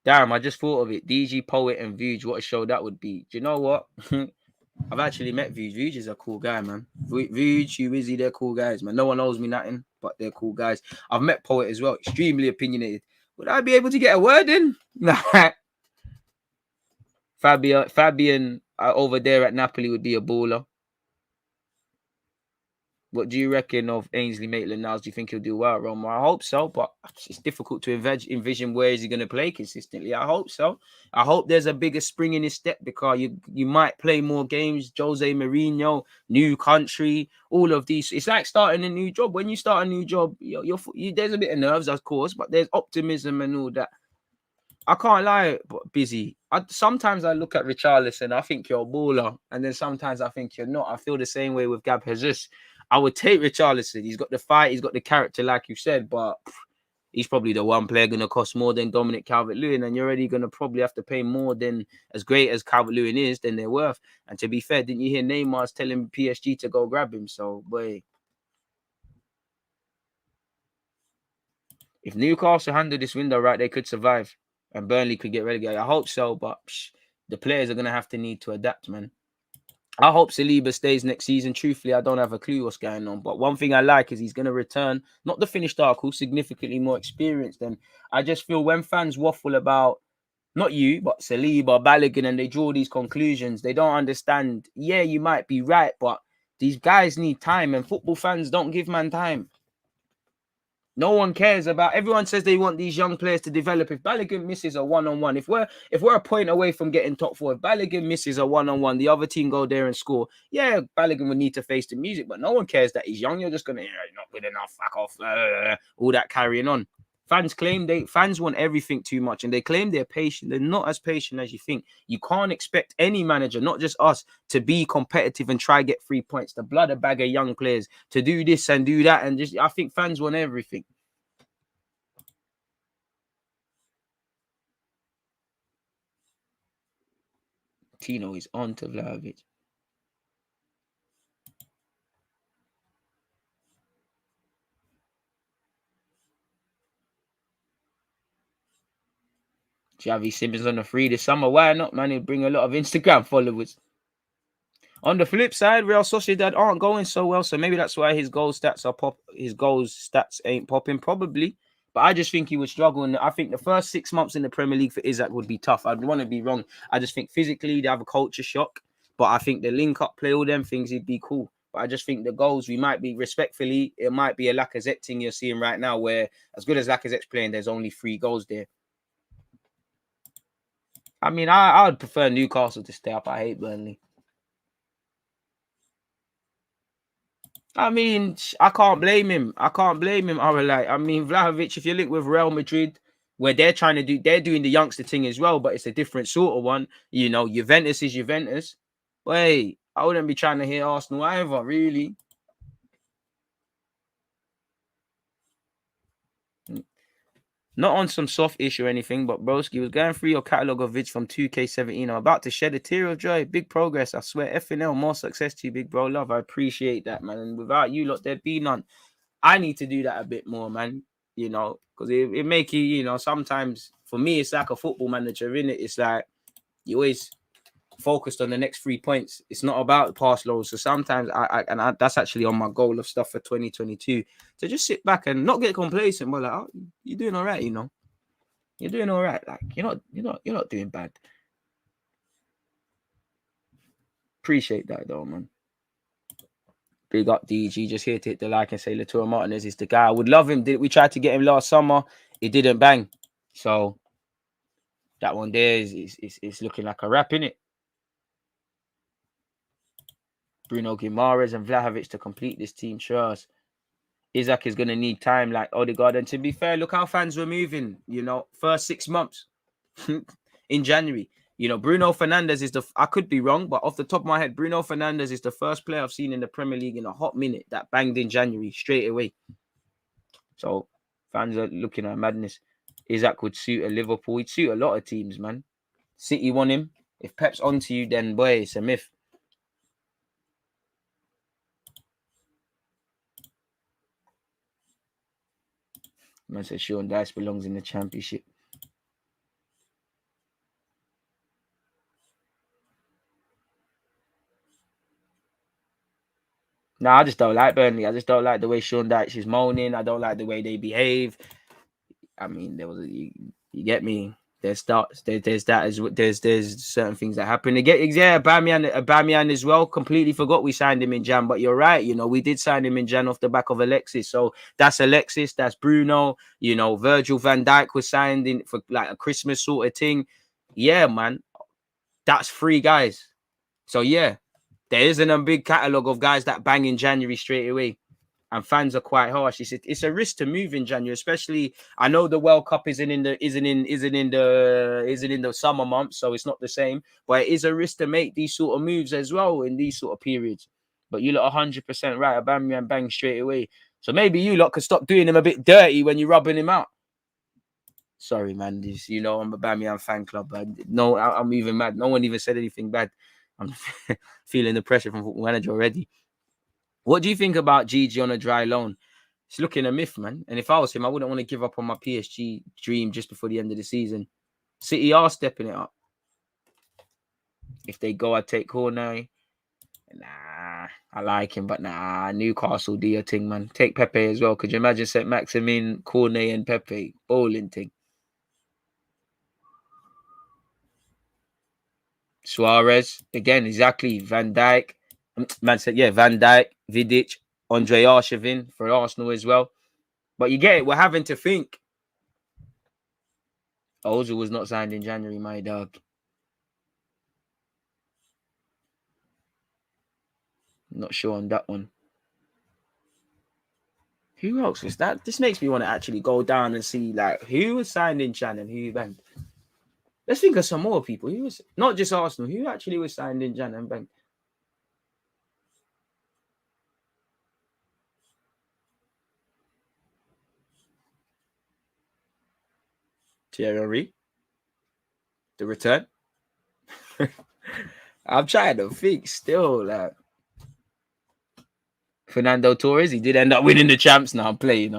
Damn, I just thought of it. DG, Poet, and Vuge, what a show that would be. Do you know what? I've actually met Vuj. Vuj is a cool guy, man. Vuj, you Wizzy, they're cool guys, man. No one owes me nothing, but they're cool guys. I've met Poet as well, extremely opinionated. Would I be able to get a word in? Nah. Fabian over there at Napoli would be a baller. What do you reckon of Ainsley Maitland-Niles? Do you think he'll do well at Roma? I hope so, but it's difficult to envision where is he going to play consistently. I hope so. I hope there's a bigger spring in his step because you might play more games. Jose Mourinho, new country, all of these. It's like starting a new job. When you start a new job, there's a bit of nerves, of course, but there's optimism and all that. I can't lie, but busy. Sometimes I look at Richarlison, I think you're a baller, and then sometimes I think you're not. I feel the same way with Gab Jesus. I would take Richarlison. He's got the fight, he's got the character, like you said, but he's probably the one player going to cost more than Dominic Calvert-Lewin, and you're already going to probably have to pay more than as great as Calvert-Lewin is than they're worth. And to be fair, didn't you hear Neymar's telling PSG to go grab him? So, boy, if Newcastle handle this window right, they could survive, and Burnley could get relegated. I hope so, but the players are going to have to need to adapt, man. I hope Saliba stays next season. Truthfully, I don't have a clue what's going on. But one thing I like is he's going to return, not the finished article, significantly more experienced. And I just feel when fans waffle about, not you, but Saliba, Balogun, and they draw these conclusions, they don't understand. Yeah, you might be right, but these guys need time, and football fans don't give man time. No one cares about. Everyone says they want these young players to develop. If Balogun misses a one-on-one, if we're a point away from getting top four, if Balogun misses a one-on-one, the other team go there and score. Yeah, Balogun would need to face the music, but no one cares that he's young. You're just gonna, you're not good enough. Fuck off. All that carrying on. Fans want everything too much, and they claim they're patient. They're not as patient as you think. You can't expect any manager, not just us, to be competitive and try get 3 points. To blood a bag of young players, to do this and do that, and just I think fans want everything. Tino is on to Vlahovic. Xavi Simmons on the free this summer. Why not, man? He'll bring a lot of Instagram followers. On the flip side, Real Sociedad aren't going so well, so maybe that's why his goals stats ain't popping, probably. But I just think he would struggle. And I think the first 6 months in the Premier League for Isaac would be tough. I'd want to be wrong. I just think physically they have a culture shock. But I think the link-up play, all them things, he'd be cool. But I just think the goals, we might be, respectfully, it might be a Lacazette thing you're seeing right now where as good as Lacazette's playing, there's only 3 goals there. I mean, I would prefer Newcastle to stay up. I hate Burnley. I mean, I can't blame him. I mean, Vlahovic, if you link with Real Madrid, where they're doing the youngster thing as well, but it's a different sort of one. You know, Juventus is Juventus. But hey, I wouldn't be trying to hear Arsenal either, really. Not on some soft issue or anything, but broski was going through your catalogue of vids from 2K17. I'm about to shed a tear of joy. Big progress. I swear, FNL, more success to you, big bro. Love. I appreciate that, man. And without you lot, there'd be none. I need to do that a bit more, man. You know, because it make you, you know, sometimes for me, it's like a football manager, innit? It's like you always focused on the next 3 points. It's not about the past lows. So sometimes that's actually on my goal of stuff for 2022 to just sit back and not get complacent, but like, oh, you're doing all right, you know. You're doing all right. Like you're not doing bad. Appreciate that though, man. Big up DG. Just here to hit the like and say Latour Martinez is the guy. I would love him. We tried to get him last summer. It didn't bang. So that one there is looking like a wrap, innit? Bruno Guimaraes and Vlahovic to complete this team. Sure. Isaac is going to need time like Odegaard. And to be fair, look how fans were moving, you know, first 6 months in January. You know, Bruno Fernandes I could be wrong, but off the top of my head, Bruno Fernandes is the first player I've seen in the Premier League in a hot minute that banged in January straight away. So fans are looking at madness. Isaac would suit a Liverpool. He'd suit a lot of teams, man. City want him. If Pep's onto you, then boy, it's a myth. Man said Sean Dice belongs in the Championship. No, I just don't like Burnley. I just don't like the way Sean Dyche is moaning. I don't like the way they behave. I mean, you get me. There's that as there's certain things that happen. Aubameyang as well. Completely forgot we signed him in Jan, but you're right. You know, we did sign him in Jan off the back of Alexis. So that's Alexis, that's Bruno. You know, Virgil van Dijk was signed in for like a Christmas sort of thing. Yeah, man, that's 3 guys. So yeah, there isn't a big catalogue of guys that bang in January straight away. And fans are quite harsh. It's a risk to move in January, especially. I know the World Cup isn't in the summer months, so it's not the same. But it is a risk to make these sort of moves as well in these sort of periods. But you lot 100% right. Aubameyang bang straight away. So maybe you lot could stop doing him a bit dirty when you're rubbing him out. Sorry, man. This, you know, I'm a Aubameyang fan club. I'm even mad. No one even said anything bad. I'm feeling the pressure from football manager already. What do you think about Gigi on a dry loan? It's looking a myth, man. And if I was him, I wouldn't want to give up on my PSG dream just before the end of the season. City are stepping it up. If they go, I'd take Cornet. Nah, I like him, but nah, Newcastle do your thing, man. Take Pepe as well. Could you imagine St. Maximin, Cornet, and Pepe bowling thing? Suarez again, exactly. Van Dijk, man said, yeah, Van Dijk, Vidic, Andre Arshavin for Arsenal as well. But you get it. We're having to think. Ozil was not signed in January, my dog. Not sure on that one. Who else was that? This makes me want to actually go down and see like who was signed in Jan and who banged. Let's think of some more people. Who was not just Arsenal? Who actually was signed in Jan and banged? Thierry Henry, the return. I'm trying to think still. Like Fernando Torres, he did end up winning the champs. Now I'm playing.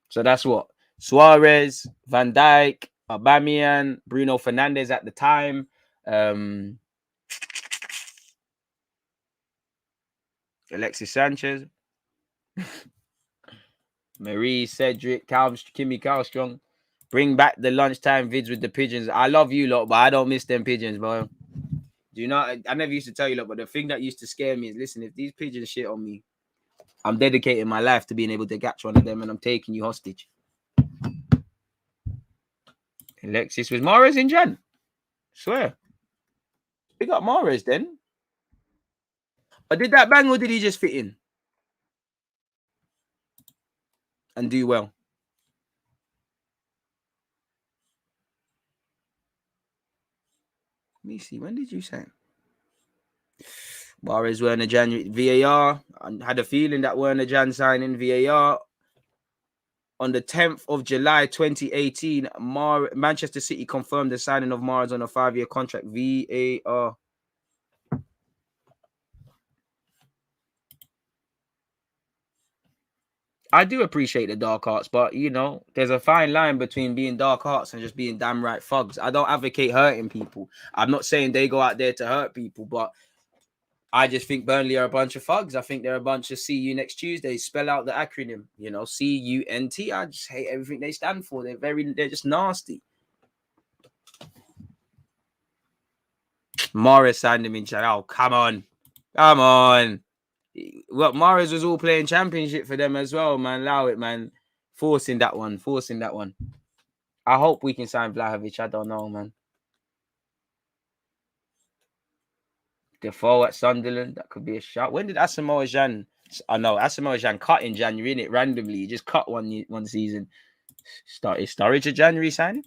So that's what Suarez, Van Dijk, Aubameyang, Bruno Fernandes at the time. Alexis Sanchez, Marie, Cedric, Kimmy Carlstrong. Bring back the lunchtime vids with the pigeons. I love you lot, but I don't miss them pigeons, bro. Do you know? I never used to tell you lot, but the thing that used to scare me is, listen, if these pigeons shit on me, I'm dedicating my life to being able to catch one of them, and I'm taking you hostage. Alexis was Mahrez in Jan. Swear. We got Mahrez then. But did that bang or did he just fit in and do well? Let me see. When did you sign? Mahrez Werner Jan VAR. I had a feeling that Werner Jan signing VAR. On the 10th of July 2018, Manchester City confirmed the signing of Mahrez on a 5-year contract. VAR. I do appreciate the dark arts, but you know, there's a fine line between being dark arts and just being damn right thugs. I don't advocate hurting people. I'm not saying they go out there to hurt people, but I just think Burnley are a bunch of thugs. I think they're a bunch of see you next Tuesday. Spell out the acronym, you know, CUNT. I just hate everything they stand for. They're just nasty. Morris signed him in. Oh, come on. Well, Mahrez was all playing championship for them as well, man. Allow it, man. Forcing that one. I hope we can sign Vlahovic. I don't know, man. Defoe at Sunderland. That could be a shot. When did Asamoah Gyan? I know Asamoah Gyan cut in January, innit? Randomly. He just cut one season. Is Sturridge a January signing?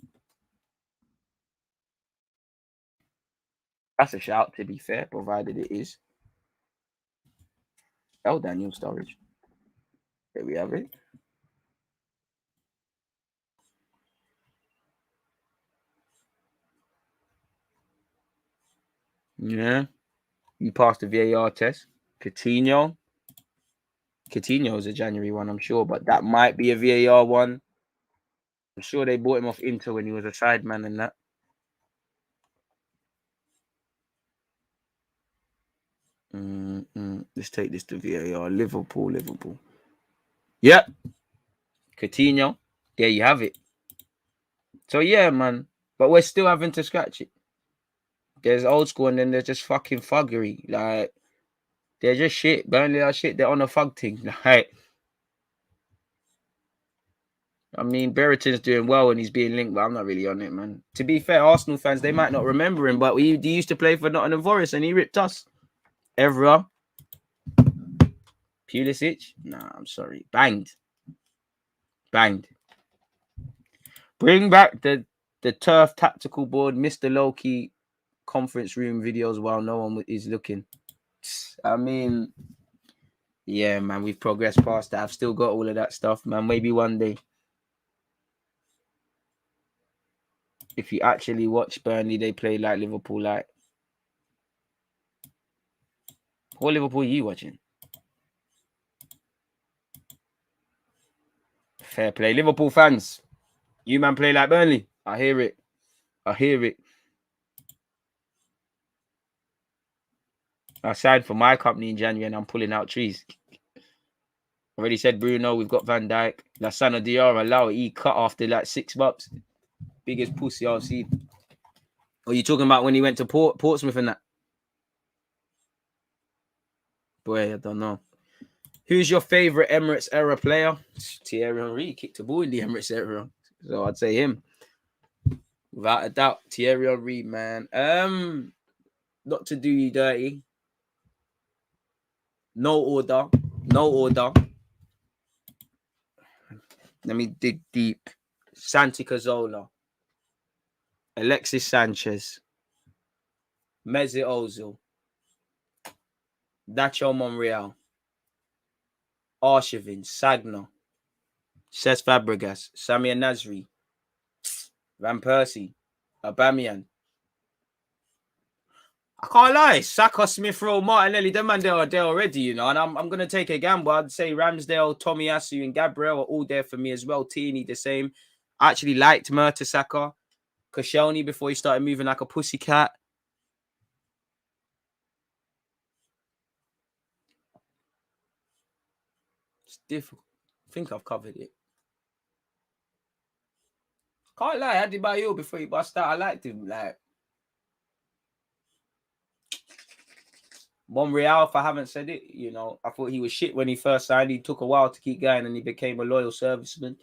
That's a shout, to be fair, provided it is. Oh, Daniel Sturridge. There we have it. Yeah. You passed the VAR test. Coutinho is a January one, I'm sure, but that might be a VAR one. I'm sure they bought him off Inter when he was a sideman and that. Let's take this to VAR. Liverpool. Yep. Coutinho. There you have it. So yeah, man. But we're still having to scratch it. There's old school and then there's just fucking fuggery. Like, they're just shit. Burnley are shit. They're on a fug thing. Like, I mean, Berreton's doing well and he's being linked, but I'm not really on it, man. To be fair, Arsenal fans, they might not remember him, but he used to play for Nottingham Forest and he ripped us. Evra. Pulisic. Nah, I'm sorry. Banged. Bring back the turf tactical board, Mr. Loki conference room videos while no one is looking. I mean, yeah, man, we've progressed past that. I've still got all of that stuff, man. Maybe one day. If you actually watch Burnley, they play like Liverpool. Like, what Liverpool are you watching? Fair play. Liverpool fans, you man play like Burnley. I hear it. I signed for my company in January and I'm pulling out trees. Already said Bruno, we've got Van Dijk. Lassana Diarra, allow it. He cut after like 6 months. Biggest pussy I've seen. Are you talking about when he went to Portsmouth and that? Boy, I don't know. Who's your favourite Emirates era player? Thierry Henry kicked a ball in the Emirates era. So I'd say him. Without a doubt. Thierry Henry, man. Not to do you dirty. No order. Let me dig deep. Santi Cazorla. Alexis Sanchez. Mesut Ozil. Nacho Monreal. Arshavin. Sagna. Cesc Fabregas. Samir Nasri. Van Persie. Aubameyang. I can't lie. Saka, Smith Rowe, Martinelli, them man, they're there already, you know. And I'm going to take a gamble. I'd say Ramsdale, Tomiyasu, and Gabriel are all there for me as well. Tierney, the same. I actually liked Mertesacker. Koscielny before he started moving like a pussycat. It's difficult. I think I've covered it. Can't lie. I had Adebayo before he bust out. I liked him. Like, Monreal, if I haven't said it, you know, I thought he was shit when he first signed. He took a while to keep going and he became a loyal serviceman.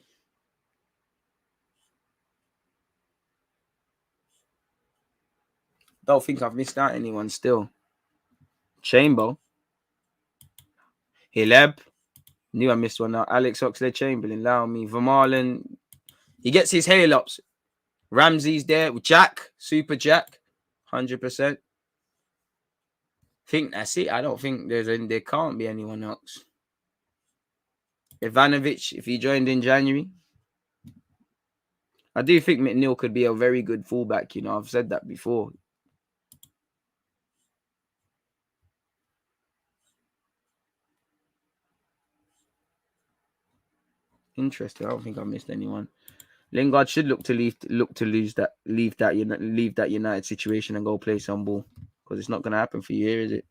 Don't think I've missed out anyone still. Chamber. Hileb. Knew I missed one now. Alex Oxlade-Chamberlain. Allow me. Vermaelen. He gets his hail ups. Ramsey's there. Jack. Super Jack. 100%. Think that's it. I don't think there can't be anyone else. Ivanovic, if he joined in January. I do think McNeil could be a very good fullback. You know, I've said that before. Interesting. I don't think I missed anyone. Lingard should look to leave that United situation and go play some ball because it's not going to happen for you here, is it?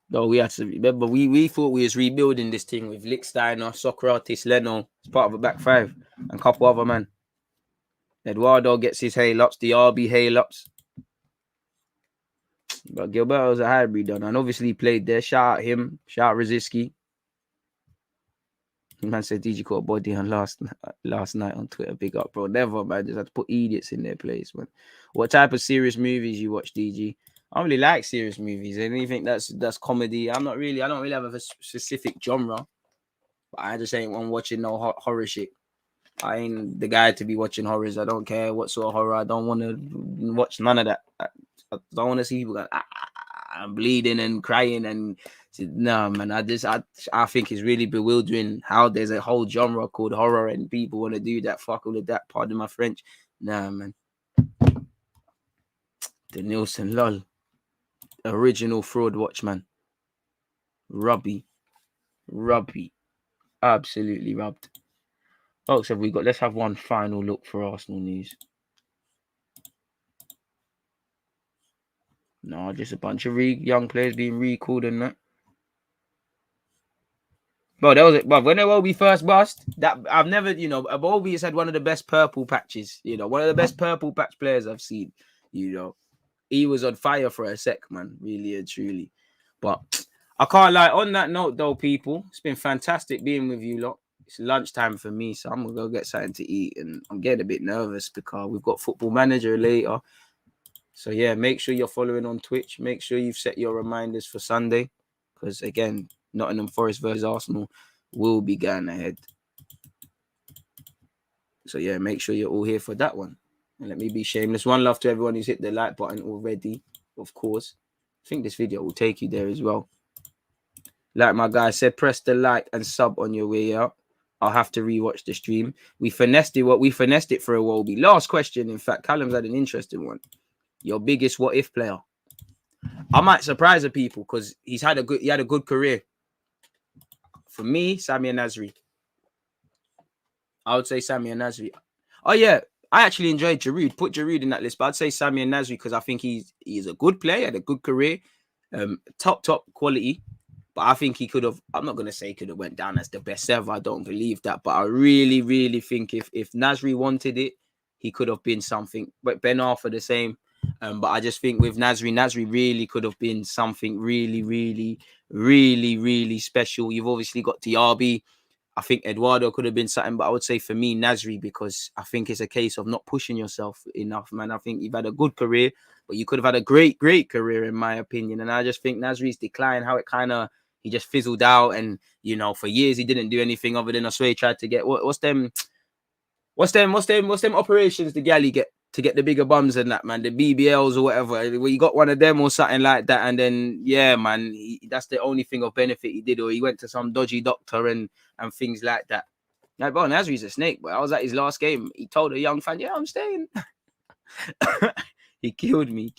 No, we had to remember we thought we was rebuilding this thing with Lichtsteiner, Socrates, Leno as part of a back five and a couple other men. Eduardo gets his hail ups, the RB hail ups. But Gilberto's a hybrid done, and obviously he played there. Shout out him, shout out Rosicky. Man said DG caught a body on last night on Twitter. Big up, bro. Never, man. Just had to put idiots in their place, man. What type of serious movies you watch, DG? I don't really like serious movies. Anything that's comedy. I don't really have a specific genre. But I just ain't one watching no horror shit. I ain't the guy to be watching horrors. I don't care what sort of horror. I don't want to watch none of that. I don't want to see people going, I'm bleeding and crying and no, man. I think it's really bewildering how there's a whole genre called horror and people want to do that. Fuck all of that. Pardon my French. Nah, man. The Nielsen lol. Original fraud watch, man. Rubby. Absolutely rubbed. Folks, have we got? Let's have one final look for Arsenal news. No, just a bunch of young players being recalled and that. Bro, that was it. But when Iwobi first bust, that I've never, Iwobi has had one of the best purple patches. One of the best purple patch players I've seen. He was on fire for a sec, man. Really and truly. But I can't lie. On that note, though, people, it's been fantastic being with you lot. It's lunchtime for me, so I'm gonna go get something to eat, and I'm getting a bit nervous because we've got Football Manager later. So yeah, make sure you're following on Twitch. Make sure you've set your reminders for Sunday, because again, Nottingham Forest versus Arsenal will be going ahead. So yeah, make sure you're all here for that one. And let me be shameless. One love to everyone who's hit the like button already, of course. I think this video will take you there as well. Like my guy said, press the like and sub on your way out. I'll have to rewatch the stream. We finessed it for Iwobi. Last question, in fact, Callum's had an interesting one. Your biggest what if player? I might surprise the people because he had a good career. For me, Samir Nasri. I would say Samir Nasri. Oh yeah, I actually enjoyed Giroud. Put Giroud in that list, but I'd say Samir Nasri because I think he's a good player, had a good career, top quality. But I think he could have. I'm not gonna say he could have went down as the best ever. I don't believe that. But I really, really think if Nasri wanted it, he could have been something. But Ben Arthur the same. But I just think with Nasri really could have been something really, really, really, really special. You've obviously got Diaby. I think Eduardo could have been something, but I would say for me, Nasri, because I think it's a case of not pushing yourself enough, man. I think you've had a good career, but you could have had a great, great career, in my opinion. And I just think Nasri's decline, how it he just fizzled out. And, for years, he didn't do anything other than, I swear, he tried to get, what's them operations the galley get to get the bigger bums and that, man, the BBLs or whatever, where you got one of them or something like that. And then, yeah, man, that's the only thing of benefit he did, or he went to some dodgy doctor and things like that. Like, bro, Nasri's a snake, but I was at his last game. He told a young fan, yeah, I'm staying. He killed me.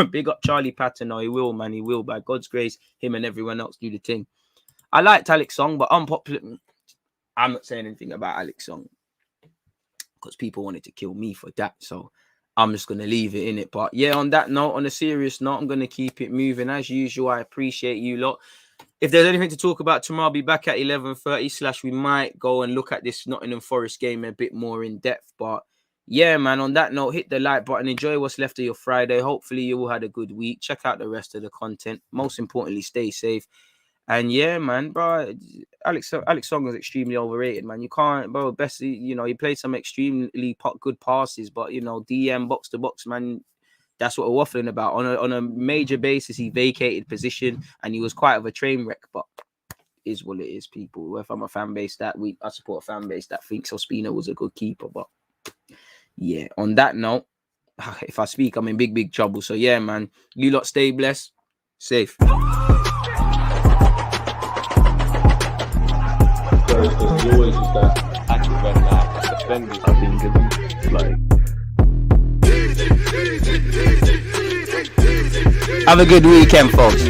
Big up Charlie Patton. No, he will, man. He will. By God's grace, him and everyone else do the thing. I liked Alex Song, but unpopular. I'm not saying anything about Alex Song because people wanted to kill me for that. So I'm just going to leave it in it. But yeah, on that note, on a serious note, I'm going to keep it moving. As usual, I appreciate you lot. If there's anything to talk about tomorrow, I'll be back at 11:30 / we might go and look at this Nottingham Forest game a bit more in depth. But yeah, man, on that note, hit the like button. Enjoy what's left of your Friday. Hopefully you all had a good week. Check out the rest of the content. Most importantly, stay safe. And yeah, man, bro, Alex Song is extremely overrated, man. You can't, bro, best, he played some extremely good passes, but, DM box to box, man, that's what we're waffling about. On a major basis, he vacated position and he was quite of a train wreck, but is what it is, people. If I'm a fan base I support a fan base that thinks Ospina was a good keeper, but yeah, on that note, if I speak, I'm in big trouble. So yeah, man, you lot stay blessed, safe. You always use that active and defending. I think it's like. Have a good weekend, folks.